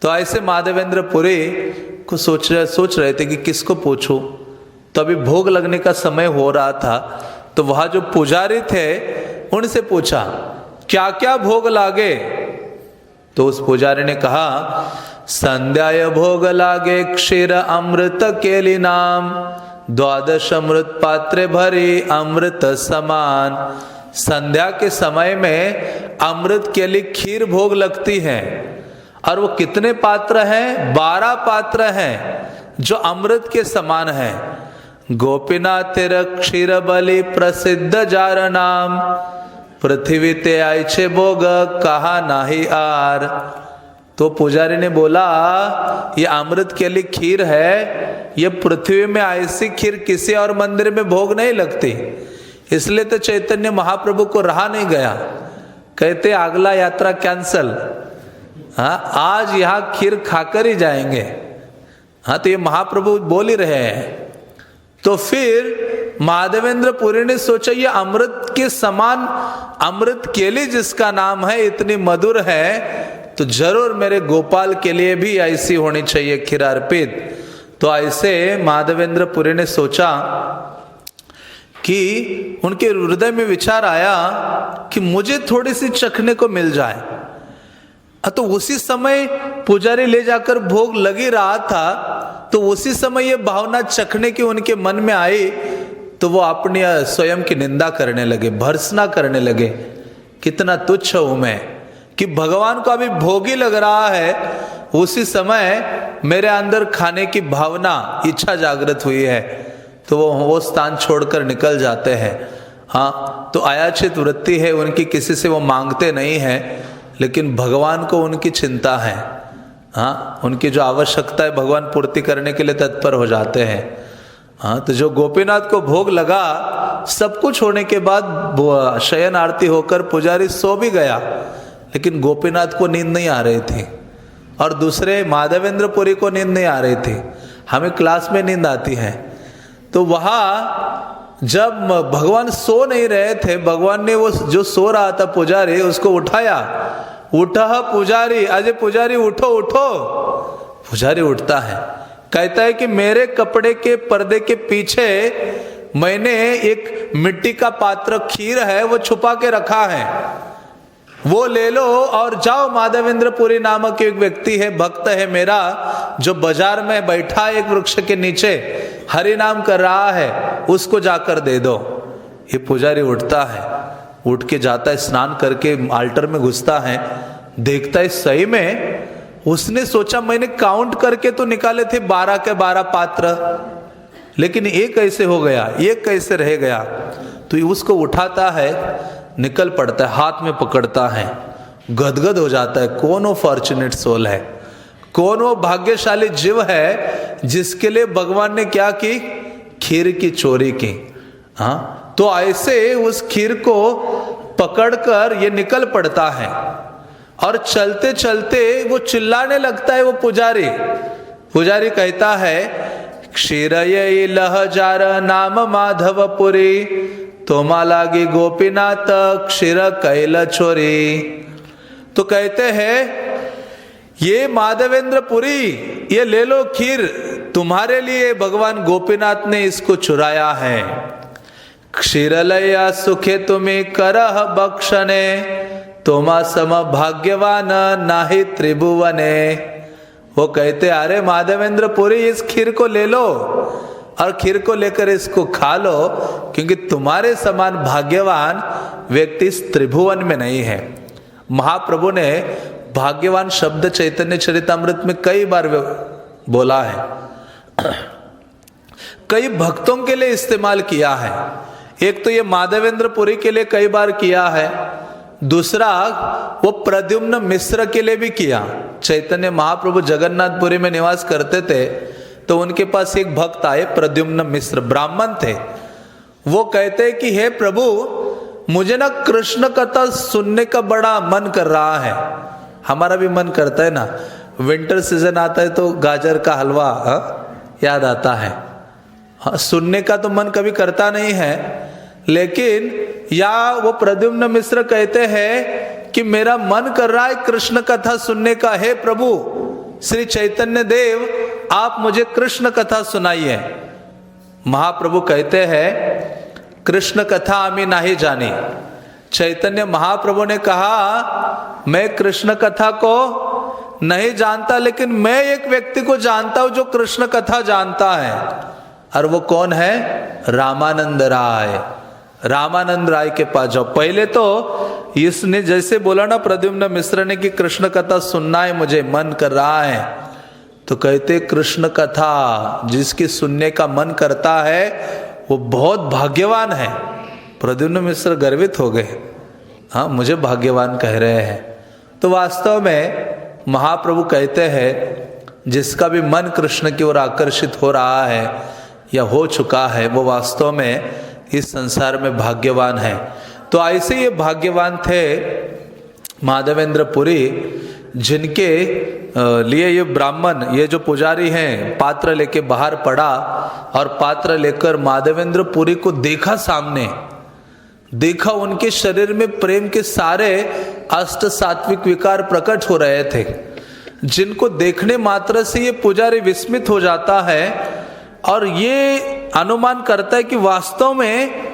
तो ऐसे माधवेंद्र पुरी को सोच रहे थे कि किसको पूछूं। तो अभी भोग लगने का समय हो रहा था, तो वहाँ जो पुजारी थे उनसे पूछा क्या क्या भोग लागे। तो उस पुजारी ने कहा संध्याय भोग लागे क्षीर अमृत केली नाम, 12 अमृत पात्रे भरी अमृत समान। संध्या के समय में अमृत के लिए खीर भोग लगती है, और वो कितने पात्र हैं? 12 पात्र हैं जो अमृत के समान हैं। गोपीनाथ तेरा क्षीर बलि प्रसिद्ध जार नाम, पृथ्वी ते आइछे भोग कहा नाही आर। तो पुजारी ने बोला ये अमृत के लिए खीर है, ये पृथ्वी में ऐसी खीर किसी और मंदिर में भोग नहीं लगती। इसलिए तो चैतन्य महाप्रभु को रहा नहीं गया, कहते अगला यात्रा कैंसल, हाँ आज यहाँ खीर खाकर ही जाएंगे। हाँ, तो ये महाप्रभु बोल ही रहे हैं। तो फिर माधवेंद्र पुरी ने सोचा ये अमृत के समान अमृत केली जिसका नाम है इतनी मधुर है, तो जरूर मेरे गोपाल के लिए भी ऐसी होनी चाहिए खीर अर्पित। तो ऐसे माधवेंद्र पुरी ने सोचा कि उनके हृदय में विचार आया कि मुझे थोड़ी सी चखने को मिल जाए। तो उसी समय पुजारी ले जाकर भोग लगी रहा था, तो उसी समय ये भावना चखने की उनके मन में आई, तो वो अपनी स्वयं की निंदा करने लगे, भर्त्सना करने लगे, कितना तुच्छ हूं मैं कि भगवान को अभी भोग ही लग रहा है, उसी समय मेरे अंदर खाने की भावना इच्छा जागृत हुई है। तो वो स्थान छोड़कर निकल जाते हैं। हाँ, तो आयाचित वृत्ति है उनकी, किसी से वो मांगते नहीं हैं, लेकिन भगवान को उनकी चिंता है। हाँ, उनकी जो आवश्यकता है भगवान पूर्ति करने के लिए तत्पर हो जाते हैं। हाँ, तो जो गोपीनाथ को भोग लगा, सब कुछ होने के बाद शयन आरती होकर पुजारी सो भी गया, लेकिन गोपीनाथ को नींद नहीं आ रही थी और दूसरे माधवेंद्र पुरी को नींद नहीं आ रही थी। हमें क्लास में नींद आती है। तो वहाँ जब भगवान सो नहीं रहे थे, भगवान ने वो जो सो रहा था पुजारी उसको उठाया, उठा पुजारी, अजय पुजारी उठो उठो। पुजारी उठता है, कहता है कि मेरे कपड़े के पर्दे के पीछे मैंने एक मिट्टी का पात्र खीर है वो छुपा के रखा है, वो ले लो और जाओ। माधवेंद्र पुरी नामक एक व्यक्ति है, भक्त है मेरा, जो बाजार में बैठा एक वृक्ष के नीचे हरि नाम कर रहा है, उसको जाकर दे दो। ये पुजारी उठता है, उठ के जाता है, स्नान करके आल्टर में घुसता है, देखता है सही में उसने सोचा मैंने काउंट करके तो निकाले थे 12 के 12 पात्र, लेकिन ये कैसे हो गया, ये कैसे रह गया। तो उसको उठाता है, निकल पड़ता है, हाथ में पकड़ता है, गदगद हो जाता है। कौन वो फॉर्चुनेट सोल है, कौन वो भाग्यशाली जीव है जिसके लिए भगवान ने क्या की खीर की चोरी की। हाँ, तो ऐसे उस खीर को पकड़कर ये निकल पड़ता है और चलते चलते वो चिल्लाने लगता है। वो पुजारी कहता है, क्षीरय लह जार नाम माधवपुरी, तोमा लागी गोपीनाथ क्षीर कैल छोरी। तो कहते हैं, ये माधवेंद्रपुरी, ये ले लो खीर, तुम्हारे लिए भगवान गोपीनाथ ने इसको चुराया है। क्षीरलया सुखे तुम्हें करह बक्षणे, तोमा सम भाग्यवान नाही त्रिभुवने। वो कहते, अरे माधवेंद्रपुरी, इस खीर को ले लो और खीर को लेकर इसको खा लो, क्योंकि तुम्हारे समान भाग्यवान व्यक्ति इस त्रिभुवन में नहीं है। महाप्रभु ने भाग्यवान शब्द चैतन्य चरितामृत में कई बार बोला है, कई भक्तों के लिए इस्तेमाल किया है। एक तो ये माधवेंद्रपुरी के लिए कई बार किया है, दूसरा वो प्रद्युम्न मिश्र के लिए भी किया। चैतन्य महाप्रभु जगन्नाथपुरी में निवास करते थे, तो उनके पास एक भक्त आए, प्रद्युम्न मिश्र, ब्राह्मण थे। वो कहते कि हे प्रभु, मुझे ना कृष्ण कथा सुनने का बड़ा मन कर रहा है। हमारा भी मन करता है ना, विंटर सीजन आता है तो गाजर का हलवा याद आता है। हाँ, सुनने का तो मन कभी करता नहीं है, लेकिन या वो प्रद्युम्न मिश्र कहते हैं कि मेरा मन कर रहा है कृष्ण कथा सुनने का। हे प्रभु श्री चैतन्य देव, आप मुझे कृष्ण कथा सुनाइए। महाप्रभु कहते हैं, कृष्ण कथा आम्ही नहीं जानी। चैतन्य महाप्रभु ने कहा, मैं कृष्ण कथा को नहीं जानता, लेकिन मैं एक व्यक्ति को जानता हूं जो कृष्ण कथा जानता है। और वो कौन है? रामानंद राय। रामानंद राय के पास जाओ। पहले तो इसने जैसे बोला ना प्रद्युम्न मिश्र ने कि कृष्ण कथा सुनना है, मुझे मन कर रहा है, तो कहते कृष्ण कथा जिसकी सुनने का मन करता है वो बहुत भाग्यवान है। प्रद्युम्न मिश्र गर्वित हो गए, हाँ मुझे भाग्यवान कह रहे हैं। तो वास्तव में महाप्रभु कहते हैं, जिसका भी मन कृष्ण की ओर आकर्षित हो रहा है या हो चुका है, वो वास्तव में इस संसार में भाग्यवान है। तो ऐसे ये भाग्यवान थे माधवेंद्रपुरी, जिनके लिए ये ब्राह्मण, ये जो पुजारी हैं, पात्र लेके बाहर पड़ा और पात्र लेकर माधवेंद्रपुरी को देखा, सामने देखा, उनके शरीर में प्रेम के सारे अष्ट सात्विक विकार प्रकट हो रहे थे, जिनको देखने मात्र से ये पुजारी विस्मित हो जाता है और ये अनुमान करता है कि वास्तव में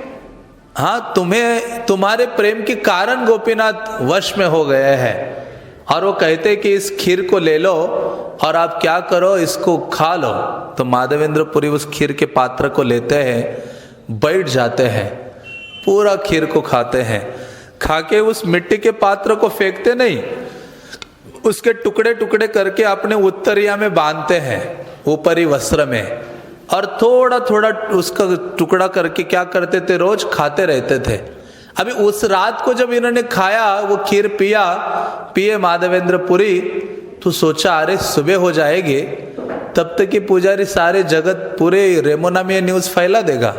हाँ तुम्हारे प्रेम के कारण गोपीनाथ वश में हो गए हैं। और वो कहते कि इस खीर को ले लो और आप क्या करो, इसको खा लो। तो माधवेंद्रपुरी उस खीर के पात्र को लेते हैं, बैठ जाते हैं, पूरा खीर को खाते हैं। खाके उस मिट्टी के पात्र को फेंकते नहीं, उसके टुकड़े टुकड़े करके अपने उत्तरिया में बांधते हैं, ऊपरी वस्त्र में, और थोड़ा थोड़ा उसका टुकड़ा करके क्या करते थे, रोज खाते रहते थे। अभी उस रात को जब इन्होंने खाया, वो खीर पिए माधवेंद्रपुरी, तो सोचा अरे सुबह हो जाएगी, तब तक कि पुजारी सारे जगत पूरे रेमोना में न्यूज़ फैला देगा,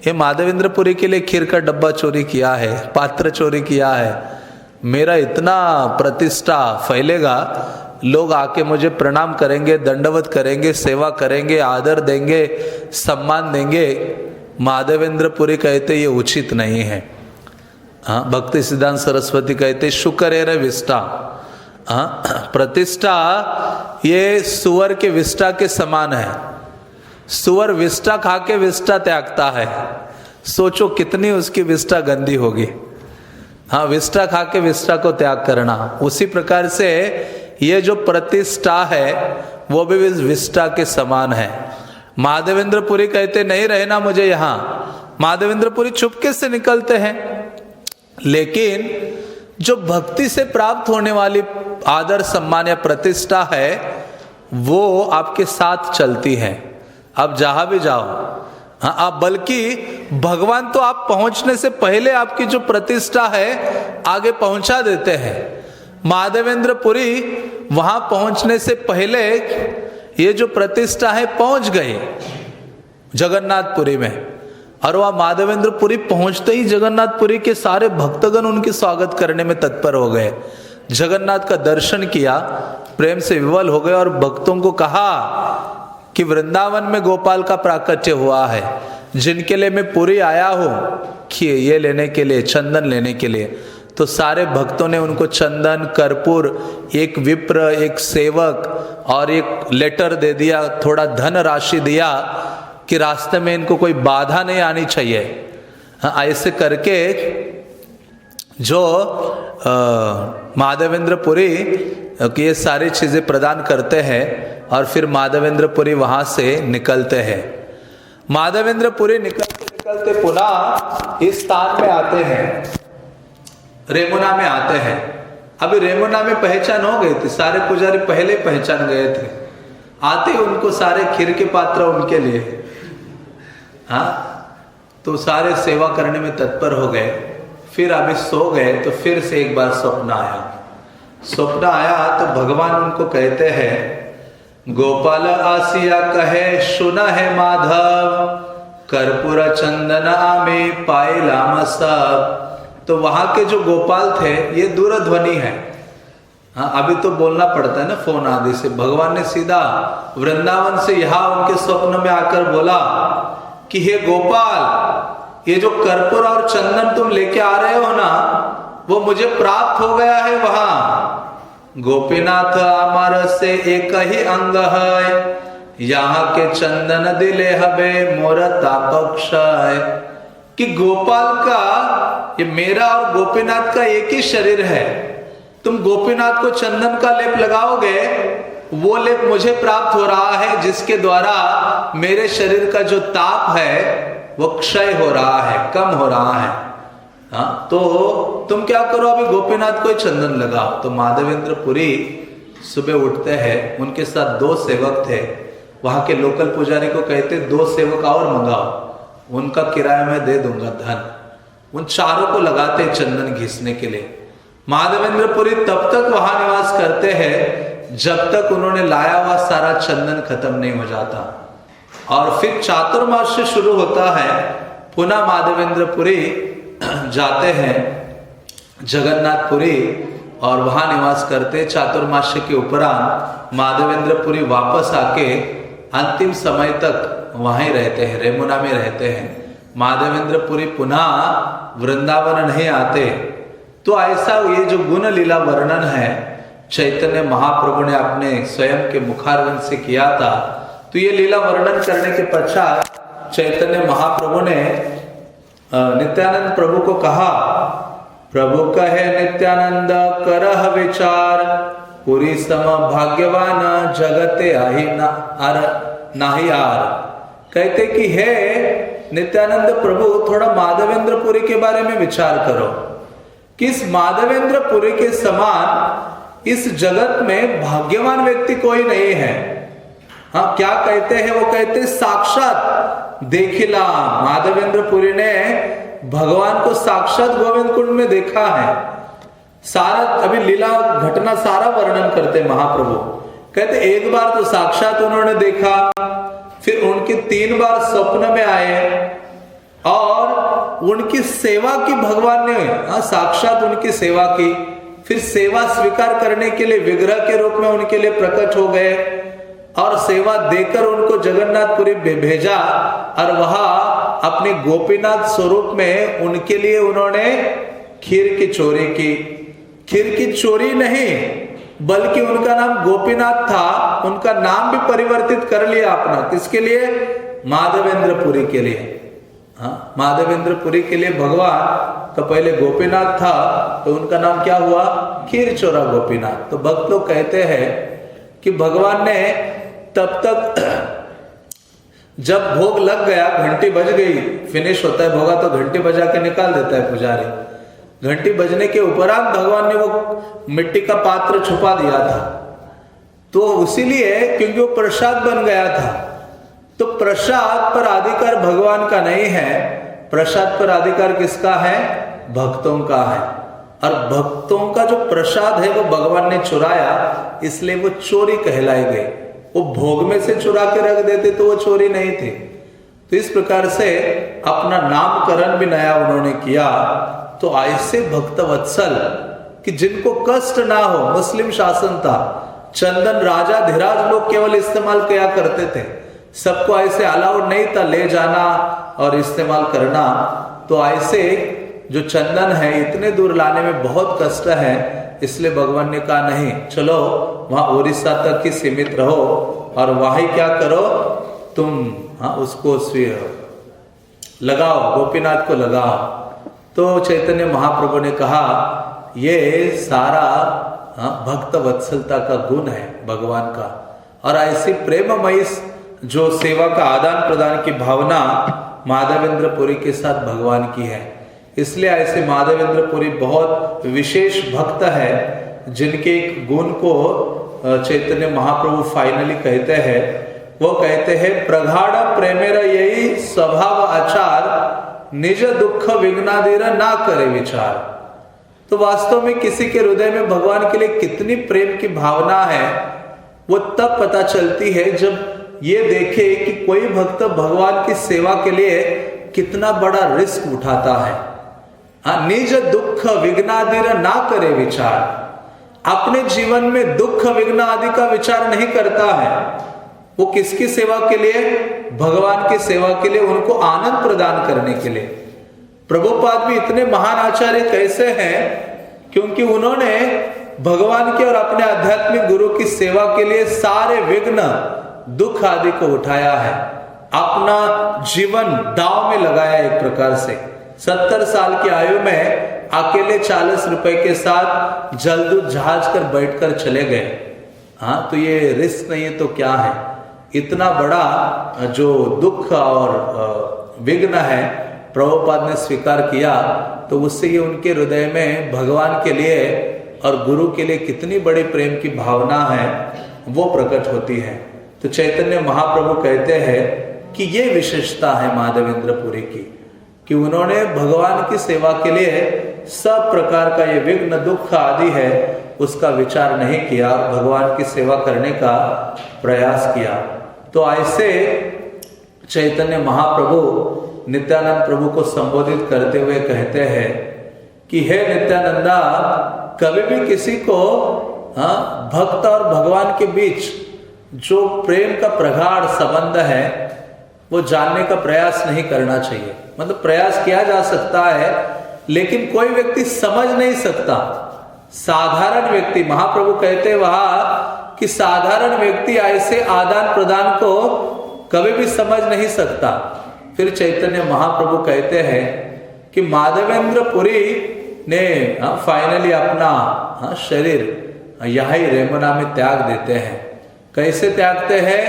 ये माधवेंद्रपुरी के लिए खीर का डब्बा चोरी किया है, पात्र चोरी किया है, मेरा इतना प्रतिष्ठा फैलेगा, लोग आके मुझे प्रणाम करेंगे, दंडवत करेंगे, सेवा करेंगे, आदर देंगे, सम्मान देंगे। माधवेंद्रपुरी कहते ये उचित नहीं है। हाँ, भक्ति सिद्धांत सरस्वती कहते शुक्र विष्टा, हाँ प्रतिष्ठा ये सुअर के विष्टा के समान है। सुअर विष्टा खा के विष्टा त्यागता है, सोचो कितनी उसकी विष्टा गंदी होगी। हाँ, विष्टा खा के विष्टा को त्याग करना, उसी प्रकार से ये जो प्रतिष्ठा है वो भी विष्टा के समान है। माधवेंद्रपुरी कहते नहीं रहना मुझे यहाँ, माधवेंद्रपुरी चुपके से निकलते हैं। लेकिन जो भक्ति से प्राप्त होने वाली आदर सम्मान या प्रतिष्ठा है वो आपके साथ चलती है, आप जहां भी जाओ। हाँ, आप बल्कि भगवान तो आप पहुंचने से पहले आपकी जो प्रतिष्ठा है आगे पहुंचा देते हैं। माधवेंद्रपुरी वहां पहुंचने से पहले ये जो प्रतिष्ठा है पहुंच गई। जगन्नाथपुरी में। और वह माधवेंद्रपुरी पहुंचते ही जगन्नाथपुरी के सारे भक्तगण उनके स्वागत करने में तत्पर हो गए। जगन्नाथ का दर्शन किया, प्रेम से विवल हो गए और भक्तों को कहा कि वृंदावन में गोपाल का प्राकट्य हुआ है, जिनके लिए मैं पुरी आया हूं कि ये लेने के लिए, चंदन लेने के लिए। तो सारे भक्तों ने उनको चंदन, कर्पूर, एक विप्र, एक सेवक और एक लेटर दे दिया, थोड़ा धन राशि दिया कि रास्ते में इनको कोई बाधा नहीं आनी चाहिए। ऐसे करके जो माधवेंद्रपुरी की ये सारी चीज़ें प्रदान करते हैं और फिर माधवेंद्रपुरी वहाँ से निकलते हैं। माधवेंद्रपुरी निकलते निकलते पुनः इस स्थान में आते हैं, रेमुना में आते हैं। अभी रेमुना में पहचान हो गई थी, सारे पुजारी पहले पहचान गए थे। आते ही उनको सारे खीर के पात्र उनके लिए, हाँ, तो सारे सेवा करने में तत्पर हो गए। फिर अभी सो गए तो फिर से एक बार स्वप्न आया। स्वप्न आया तो भगवान उनको कहते हैं, गोपाल आसिया कहे सुना है माधव, कर्पूर चंदन आमे पाइलाम सब। तो वहां के जो गोपाल थे ये दूरध्वनि है, हाँ, अभी तो बोलना पड़ता है ना फोन आदि से। भगवान ने सीधा वृंदावन से यहाँ उनके स्वप्न में आकर बोला कि हे गोपाल, ये जो कर्पूर और चंदन तुम लेके आ रहे हो ना, वो मुझे प्राप्त हो गया है वहां। गोपीनाथ अमर से एक ही अंग है, यहाँ के चंदन दिले हबे मोर तापक्षय। कि गोपाल का, ये मेरा और गोपीनाथ का एक ही शरीर है। तुम गोपीनाथ को चंदन का लेप लगाओगे, वो लेप मुझे प्राप्त हो रहा है, जिसके द्वारा मेरे शरीर का जो ताप है वो क्षय हो रहा है, कम हो रहा है। हाँ, तो तुम क्या करो, अभी गोपीनाथ को ही चंदन लगाओ। तो माधवेंद्रपुरी सुबह उठते हैं, उनके साथ 2 सेवक थे। वहां के लोकल पुजारी को कहते 2 सेवक और मंगाओ, उनका किराया मैं दे दूंगा धन। उन चारों को लगाते चंदन घिसने के लिए। माधवेंद्रपुरी तब तक वहां निवास करते हैं जब तक उन्होंने लाया हुआ सारा चंदन खत्म नहीं हो जाता। और फिर चातुर्मास्य शुरू होता है, पुनः माधवेंद्रपुरी जाते हैं जगन्नाथपुरी और वहां निवास करते। चातुर्मास्य के उपरांत माधवेंद्रपुरी वापस आके अंतिम समय तक वहीं रहते हैं, रेमुना में रहते हैं। माधवेंद्रपुरी पुनः वृंदावन नहीं आते। तो ऐसा ये जो गुण लीला वर्णन है चैतन्य महाप्रभु ने अपने स्वयं के मुखारविंद से किया था। तो ये लीला वर्णन करने के पश्चात चैतन्य महाप्रभु ने नित्यानंद प्रभु को कहा, प्रभु कहे नित्यानंद करह विचार, पुरी सम भाग्यवान जगते आही नाही आर। कहते कि हे नित्यानंद प्रभु, थोड़ा माधवेंद्रपुरी के बारे में विचार करो कि इस माधवेंद्रपुरी के समान इस जगत में भाग्यवान व्यक्ति कोई नहीं है। हाँ, क्या कहते हैं वो? कहते साक्षात देखिला। माधवेंद्रपुरी ने भगवान को साक्षात गोविंद कुंड में देखा है। सारा अभी लीला घटना सारा वर्णन करते महाप्रभु। कहते एक बार तो साक्षात उन्होंने देखा, फिर उनके 3 बार स्वप्न में आए और उनकी सेवा की भगवान ने, साक्षात उनकी सेवा की। फिर सेवा स्वीकार करने के लिए विग्रह के रूप में उनके लिए प्रकट हो गए और सेवा देकर उनको जगन्नाथपुरी भेजा और वहां अपने गोपीनाथ स्वरूप में उनके लिए उन्होंने खीर की चोरी की। खीर की चोरी नहीं बल्कि उनका नाम गोपीनाथ था, उनका नाम भी परिवर्तित कर लिया अपना। किसके लिए? माधवेंद्रपुरी के लिए। हाँ, माधवेंद्रपुरी के लिए भगवान तो पहले गोपीनाथ था, तो उनका नाम क्या हुआ? खीर चोरा गोपीनाथ। तो भक्त लोग कहते हैं कि भगवान ने तब तक जब भोग लग गया, घंटी बज गई, फिनिश होता है भोगा तो घंटी बजा के निकाल देता है पुजारी। घंटी बजने के उपरांत भगवान ने वो मिट्टी का पात्र छुपा दिया था, तो इसीलिए क्योंकि वो प्रसाद बन गया था। तो प्रसाद पर अधिकार भगवान का नहीं है, प्रसाद पर अधिकार किसका है? भक्तों का है। और भक्तों का जो प्रसाद है वो भगवान ने चुराया, इसलिए वो चोरी कहलाई गई। वो भोग में से चुरा के रख देते तो वो चोरी नहीं थी। तो इस प्रकार से अपना नामकरण भी नया उन्होंने किया। तो ऐसे भक्त वत्सल कि जिनको कष्ट ना हो, मुस्लिम शासन था, चंदन राजा धीराज लोग केवल इस्तेमाल किया करते थे, सबको ऐसे अलाउड नहीं था ले जाना और इस्तेमाल करना। तो ऐसे जो चंदन है इतने दूर लाने में बहुत कष्ट है, इसलिए भगवान ने कहा नहीं, चलो वहां उड़ीसा तक ही सीमित रहो और वहीं क्या करो तुम, उसको लगाओ, गोपीनाथ को लगाओ। तो चैतन्य महाप्रभु ने कहा ये सारा भक्त वत्सलता का गुण है भगवान का, और ऐसी प्रेममयी जो सेवा का आदान प्रदान की भावना माधवेंद्र पुरी के साथ भगवान की है। इसलिए ऐसे माधवेंद्र पुरी बहुत विशेष भक्त है जिनके एक गुण को चैतन्य महाप्रभु फाइनली कहते हैं। वो कहते हैं प्रगाढ़ प्रेमेर यही स्वभाव आचार, निज दुख विघ्नादिर ना करे विचार। तो वास्तव में किसी के हृदय में भगवान के लिए कितनी प्रेम की भावना है वो तब पता चलती है जब ये देखे कि कोई भक्त भगवान की सेवा के लिए कितना बड़ा रिस्क उठाता है। निज दुख विघ्नादिर ना करे विचार, अपने जीवन में दुख विघ्न आदि का विचार नहीं करता है। वो किसकी सेवा के लिए? भगवान की सेवा के लिए, उनको आनंद प्रदान करने के लिए। प्रभुपाद भी इतने महान आचार्य कैसे हैं? क्योंकि उन्होंने भगवान के और अपने आध्यात्मिक गुरु की सेवा के लिए सारे विघ्न दुख आदि को उठाया है, अपना जीवन दांव में लगाया। एक प्रकार से 70 साल की आयु में अकेले 40 रुपए के साथ जलदूत जहाज कर बैठकर चले गए। तो ये रिस्क नहीं है तो क्या है? इतना बड़ा जो दुख और विघ्न है प्रभुपाद ने स्वीकार किया, तो उससे ये उनके हृदय में भगवान के लिए और गुरु के लिए कितनी बड़ी प्रेम की भावना है वो प्रकट होती है। तो चैतन्य महाप्रभु कहते हैं कि ये विशेषता है माधवेंद्र पुरी की, कि उन्होंने भगवान की सेवा के लिए सब प्रकार का ये विघ्न दुख आदि है उसका विचार नहीं किया, भगवान की सेवा करने का प्रयास किया। तो ऐसे चैतन्य महाप्रभु नित्यानंद प्रभु को संबोधित करते हुए कहते हैं कि हे नित्यानंदा, कभी भी किसी को भक्त और भगवान के बीच जो प्रेम का प्रगाढ़ संबंध है वो जानने का प्रयास नहीं करना चाहिए। मतलब प्रयास किया जा सकता है लेकिन कोई व्यक्ति समझ नहीं सकता। साधारण व्यक्ति, महाप्रभु कहते वहां कि साधारण व्यक्ति ऐसे आदान प्रदान को कभी भी समझ नहीं सकता। फिर चैतन्य महाप्रभु कहते हैं कि माधवेंद्र पुरी ने फाइनली अपना शरीर यही रेमुना में त्याग देते हैं। कैसे त्यागते हैं?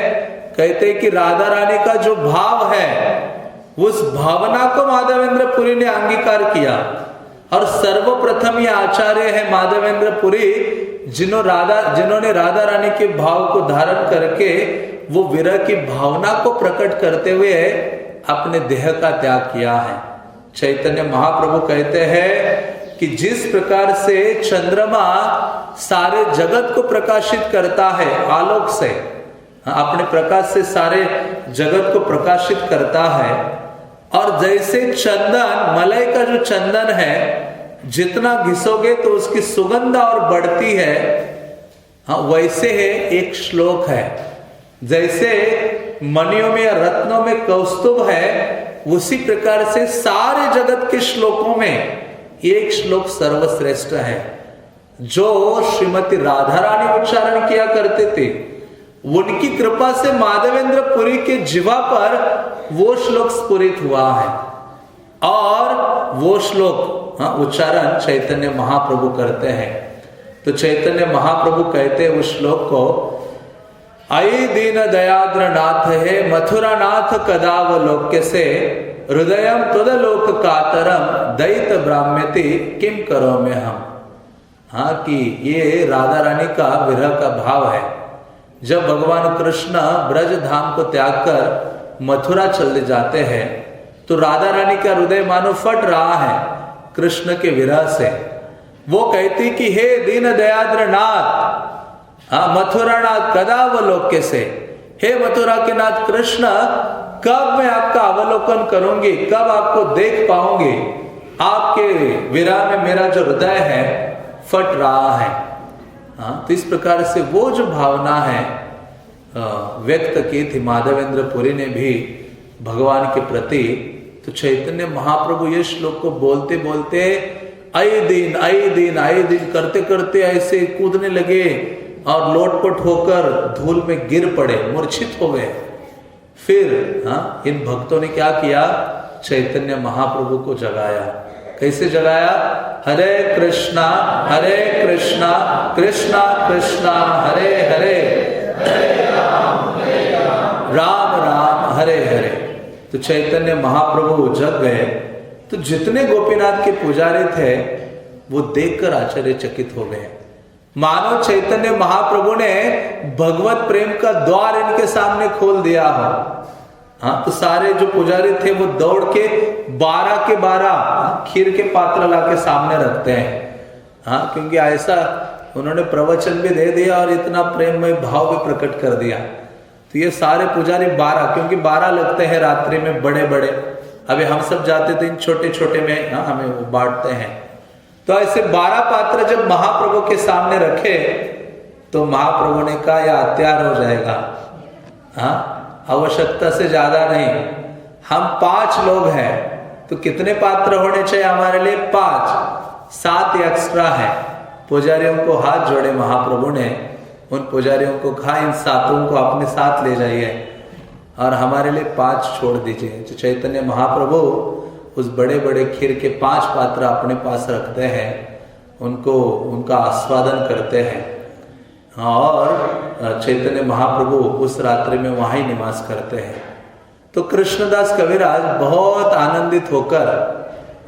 कहते हैं कि राधा रानी का जो भाव है उस भावना को माधवेंद्र पुरी ने अंगीकार किया, और सर्वप्रथम ये आचार्य है माधवेंद्र पुरी जिन्होंने राधा रानी के भाव को धारण करके वो विरह की भावना को प्रकट करते हुए अपने देह का त्याग किया है। चैतन्य महाप्रभु कहते हैं कि जिस प्रकार से चंद्रमा सारे जगत को प्रकाशित करता है आलोक से, अपने प्रकाश से सारे जगत को प्रकाशित करता है, और जैसे चंदन, मलय का जो चंदन है जितना घिसोगे तो उसकी सुगंध और बढ़ती है, वैसे है एक श्लोक है। जैसे मणियों में या रत्नों में कौस्तुभ है, उसी प्रकार से सारे जगत के श्लोकों में एक श्लोक सर्वश्रेष्ठ है जो श्रीमती राधा रानी उच्चारण किया करते थे। उनकी कृपा से माधवेंद्र पुरी के जिह्वा पर वो श्लोक स्फुरित हुआ है, और वो श्लोक उच्चारण चैतन्य महाप्रभु करते हैं। तो चैतन्य महाप्रभु कहते हैं उस श्लोक को, आई दीन दयाद्र नाथ है मथुरा नाथ कदावलोक्य से, हृदयम तदलोक कातरम दैत ब्राह्म्यति किम करो में हम। कि ये राधा रानी का विरह का भाव है। जब भगवान कृष्ण ब्रज धाम को त्याग कर मथुरा चले जाते हैं तो राधा रानी का हृदय मानो फट रहा है कृष्ण के विरह से। वो कहती कि हे दीन दयाद्र नाथ, मथुरा नाथ कदावलोक्य से, हे मथुरा के नाथ कृष्ण, कब मैं आपका अवलोकन करूंगी, कब आपको देख पाऊंगी। आपके विरह में मेरा जो हृदय है फट रहा है। तो इस प्रकार से वो जो भावना है व्यक्त की थी माधवेंद्र पुरी ने भी भगवान के प्रति। तो चैतन्य महाप्रभु ये श्लोक को बोलते बोलते आए दिन करते करते ऐसे कूदने लगे और लोटपोट होकर धूल में गिर पड़े, मूर्छित हो गए। फिर इन भक्तों ने क्या किया, चैतन्य महाप्रभु को जगाया। कैसे जगाया? हरे कृष्णा कृष्णा कृष्णा हरे हरे, राम राम हरे हरे। तो चैतन्य महाप्रभु जग गए। तो जितने गोपीनाथ के पुजारी थे वो देखकर आश्चर्यचकित हो गए, मानो चैतन्य महाप्रभु ने भगवत प्रेम का द्वार इनके सामने खोल दिया हो। तो सारे जो पुजारी थे वो दौड़ के 12 के 12 खीर के पात्र लाके सामने रखते हैं। क्योंकि ऐसा उन्होंने प्रवचन भी दे दिया और इतना प्रेममय भाव भी प्रकट कर दिया। तो ये सारे पुजारी 12, क्योंकि 12 लगते हैं रात्रि में बड़े बड़े। अभी हम सब जाते थे इन छोटे छोटे में, हमें वो बांटते हैं। तो ऐसे 12 पात्र जब महाप्रभु के सामने रखे तो महाप्रभु ने कहा यह अत्यार हो जाएगा, आवश्यकता से ज्यादा नहीं। हम 5 लोग हैं तो कितने पात्र होने चाहिए हमारे लिए? 5, 7 एक्स्ट्रा है। पुजारियों को हाथ जोड़े महाप्रभु ने, उन पुजारियों को कहा इन 7 को अपने साथ ले जाइए और हमारे लिए 5 छोड़ दीजिए। तो चैतन्य महाप्रभु उस बड़े बड़े खीर के 5 पात्र अपने पास रखते हैं, उनका आस्वादन करते हैं और चैतन्य महाप्रभु उस रात्रि में वहां ही निवास करते हैं। तो कृष्णदास कविराज बहुत आनंदित होकर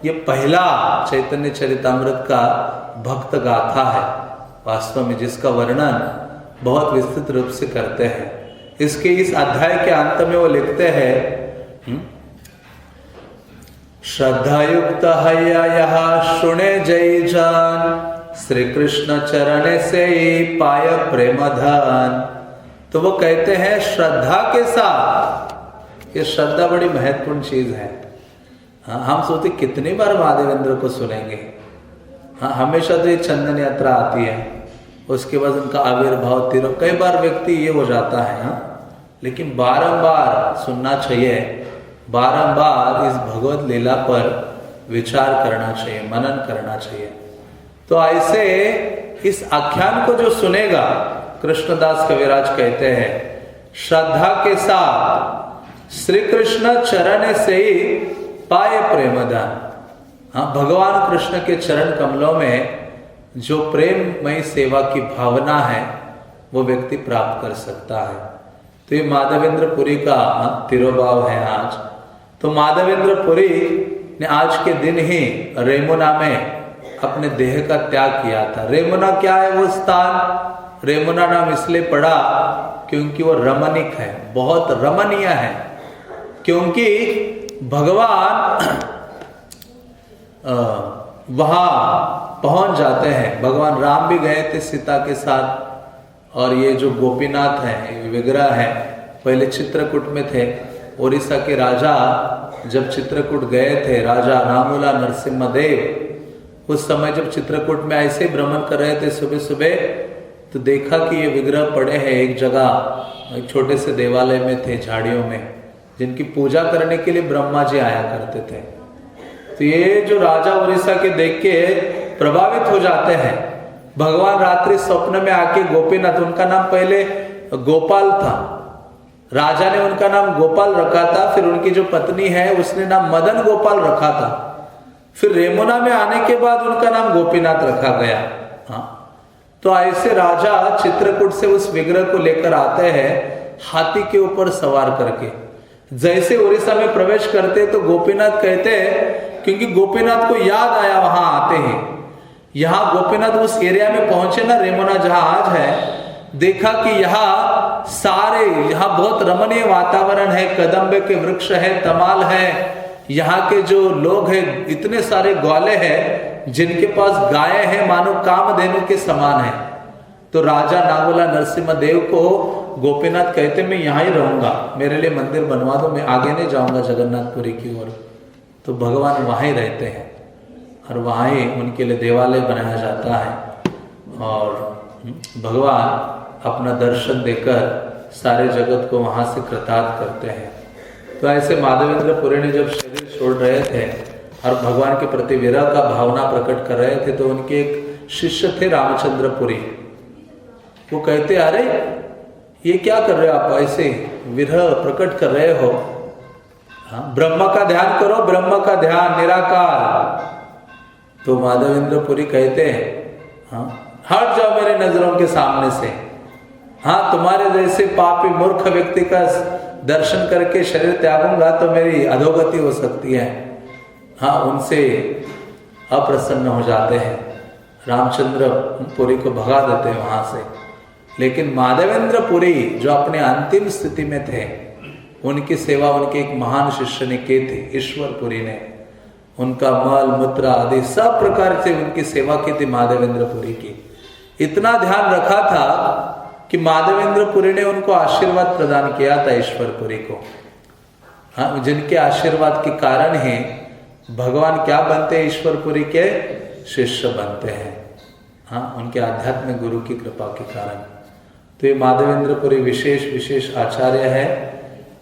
ये पहला चैतन्य चरितामृत का भक्त गाथा है वास्तव में, जिसका वर्णन बहुत विस्तृत रूप से करते हैं। इसके इस अध्याय के अंत में वो लिखते हैं, श्रद्धा युक्त हैया यह सुने जय जान, श्री कृष्ण चरण से पाय प्रेम धन। तो वो कहते हैं श्रद्धा के साथ, ये श्रद्धा बड़ी महत्वपूर्ण चीज है। हम सोचते कितनी बार महादेवेंद्र को सुनेंगे। हमेशा तो एक चंदन यात्रा आती है, उसके बाद उनका आविर्भाव तिरो, कई बार व्यक्ति ये हो जाता है। लेकिन बारंबार सुनना चाहिए, बारंबार इस भगवत लीला पर विचार करना चाहिए, मनन करना चाहिए। तो ऐसे इस आख्यान को जो सुनेगा, कृष्णदास कविराज कहते हैं श्रद्धा के साथ श्री कृष्ण चरण से ही पाए प्रेमदान। भगवान कृष्ण के चरण कमलों में जो प्रेममय सेवा की भावना है वो व्यक्ति प्राप्त कर सकता है। तो ये माधवेंद्र पुरी का तिरुभाव है आज। तो माधवेंद्र पुरी ने आज के दिन ही रेमुना में अपने देह का त्याग किया था। रेमुना क्या है वो स्थान? रेमुना नाम इसलिए पड़ा क्योंकि वो रमणीक है, बहुत रमणीय है। क्योंकि भगवान वहां पहुंच जाते हैं। भगवान राम भी गए थे सीता के साथ, और ये जो गोपीनाथ है विग्रह है पहले चित्रकूट में थे। उड़ीसा के राजा जब चित्रकूट गए थे, राजा रामूला नरसिम्हदेव, उस समय जब चित्रकूट में ऐसे भ्रमण कर रहे थे सुबह सुबह, तो देखा कि ये विग्रह पड़े हैं एक जगह, एक छोटे से देवालय में थे झाड़ियों में, जिनकी पूजा करने के लिए ब्रह्मा जी आया करते थे। तो ये जो राजा उड़ीसा के देख के प्रभावित हो जाते हैं। भगवान रात्रि स्वप्न में आके गोपीनाथ, उनका नाम पहले गोपाल था, राजा ने उनका नाम गोपाल रखा था। फिर उनकी जो पत्नी है उसने नाम मदन गोपाल रखा था। फिर रेमुना में आने के बाद उनका नाम गोपीनाथ रखा गया। तो ऐसे राजा चित्रकूट से उस विग्रह को लेकर आते हैं हाथी के ऊपर सवार करके। जैसे उड़ीसा में प्रवेश करते तो गोपीनाथ कहते हैं, क्योंकि गोपीनाथ को याद आया वहां आते हैं, यहाँ गोपीनाथ उस एरिया में पहुंचे ना, रेमुना जहां आज है, देखा कि यहाँ सारे, यहाँ बहुत रमणीय वातावरण है, कदम्बे के वृक्ष है, तमाल है, यहाँ के जो लोग हैं इतने सारे ग्वाले हैं जिनके पास गायें हैं मानो कामधेनु के समान है। तो राजा नागोला नरसिम्हा देव को गोपीनाथ कहते मैं यहाँ ही रहूंगा, मेरे लिए मंदिर बनवा दो, मैं आगे नहीं जाऊंगा जगन्नाथपुरी की ओर। तो भगवान वहाँ ही रहते हैं और वहाँ ही उनके लिए देवालय बनाया जाता है और भगवान अपना दर्शन देकर सारे जगत को वहाँ से कृतार्थ करते हैं। तो ऐसे माधवेंद्र पुरी ने जब शरीर छोड़ रहे थे और भगवान के प्रति विरह का भावना प्रकट कर रहे थे, तो उनके एक शिष्य थे रामचंद्र पुरी। वो कहते अरे ये क्या कर रहे हो आप, ऐसे विरह प्रकट कर रहे हो, हाँ ब्रह्म का ध्यान करो, ब्रह्म का ध्यान निराकार। तो माधवेंद्र पुरी कहते हैं हाँ हट जाओ मेरे नजरों के सामने से, हाँ तुम्हारे जैसे पापी मूर्ख व्यक्ति का दर्शन करके शरीर त्यागूंगा तो मेरी अधोगति हो सकती है। हाँ उनसे अप्रसन्न हो जाते हैं, रामचंद्र पुरी को भगा देते हैं वहां से। लेकिन माधवेंद्र पुरी जो अपने अंतिम स्थिति में थे, उनकी सेवा उनके एक महान शिष्य ने की थी, ईश्वर पुरी ने। उनका मल मूत्र आदि सब प्रकार से उनकी सेवा की थी माधवेंद्र पुरी की। इतना ध्यान रखा था कि माधवेंद्र पुरी ने उनको आशीर्वाद प्रदान किया था ईश्वर पुरी को। हाँ जिनके आशीर्वाद के कारण ही भगवान क्या बनते हैं, ईश्वर पुरी के शिष्य बनते हैं। हाँ उनके आध्यात्मिक गुरु की कृपा के कारण। तो ये माधवेंद्र पुरी विशेष आचार्य है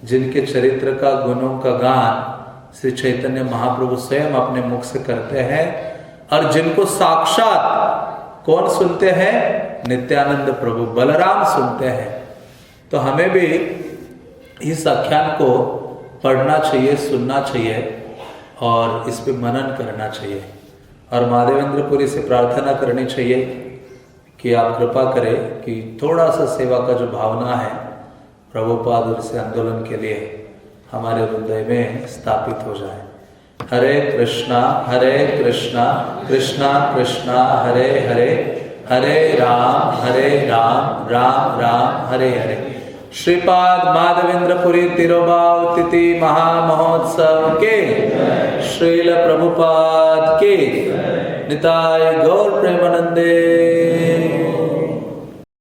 जिनके चरित्र का गुणों का गान श्री चैतन्य महाप्रभु स्वयं अपने मुख से करते हैं और जिनको साक्षात कौन सुनते हैं, नित्यानंद प्रभु बलराम सुनते हैं। तो हमें भी इस आख्यान को पढ़ना चाहिए, सुनना चाहिए और इस पे मनन करना चाहिए और माधवेंद्र पुरी से प्रार्थना करनी चाहिए कि आप कृपा करें कि थोड़ा सा सेवा का जो भावना है प्रभुपाद और इस आंदोलन के लिए हमारे हृदय में स्थापित हो जाए। हरे कृष्णा कृष्णा कृष्णा हरे हरे, हरे राम राम राम हरे हरे। श्रीपाद माधवेंद्र पुरी तिरुभाव तिथि महामहोत्सव के श्रील प्रभुपाद के निताय गौर प्रेमानंदे।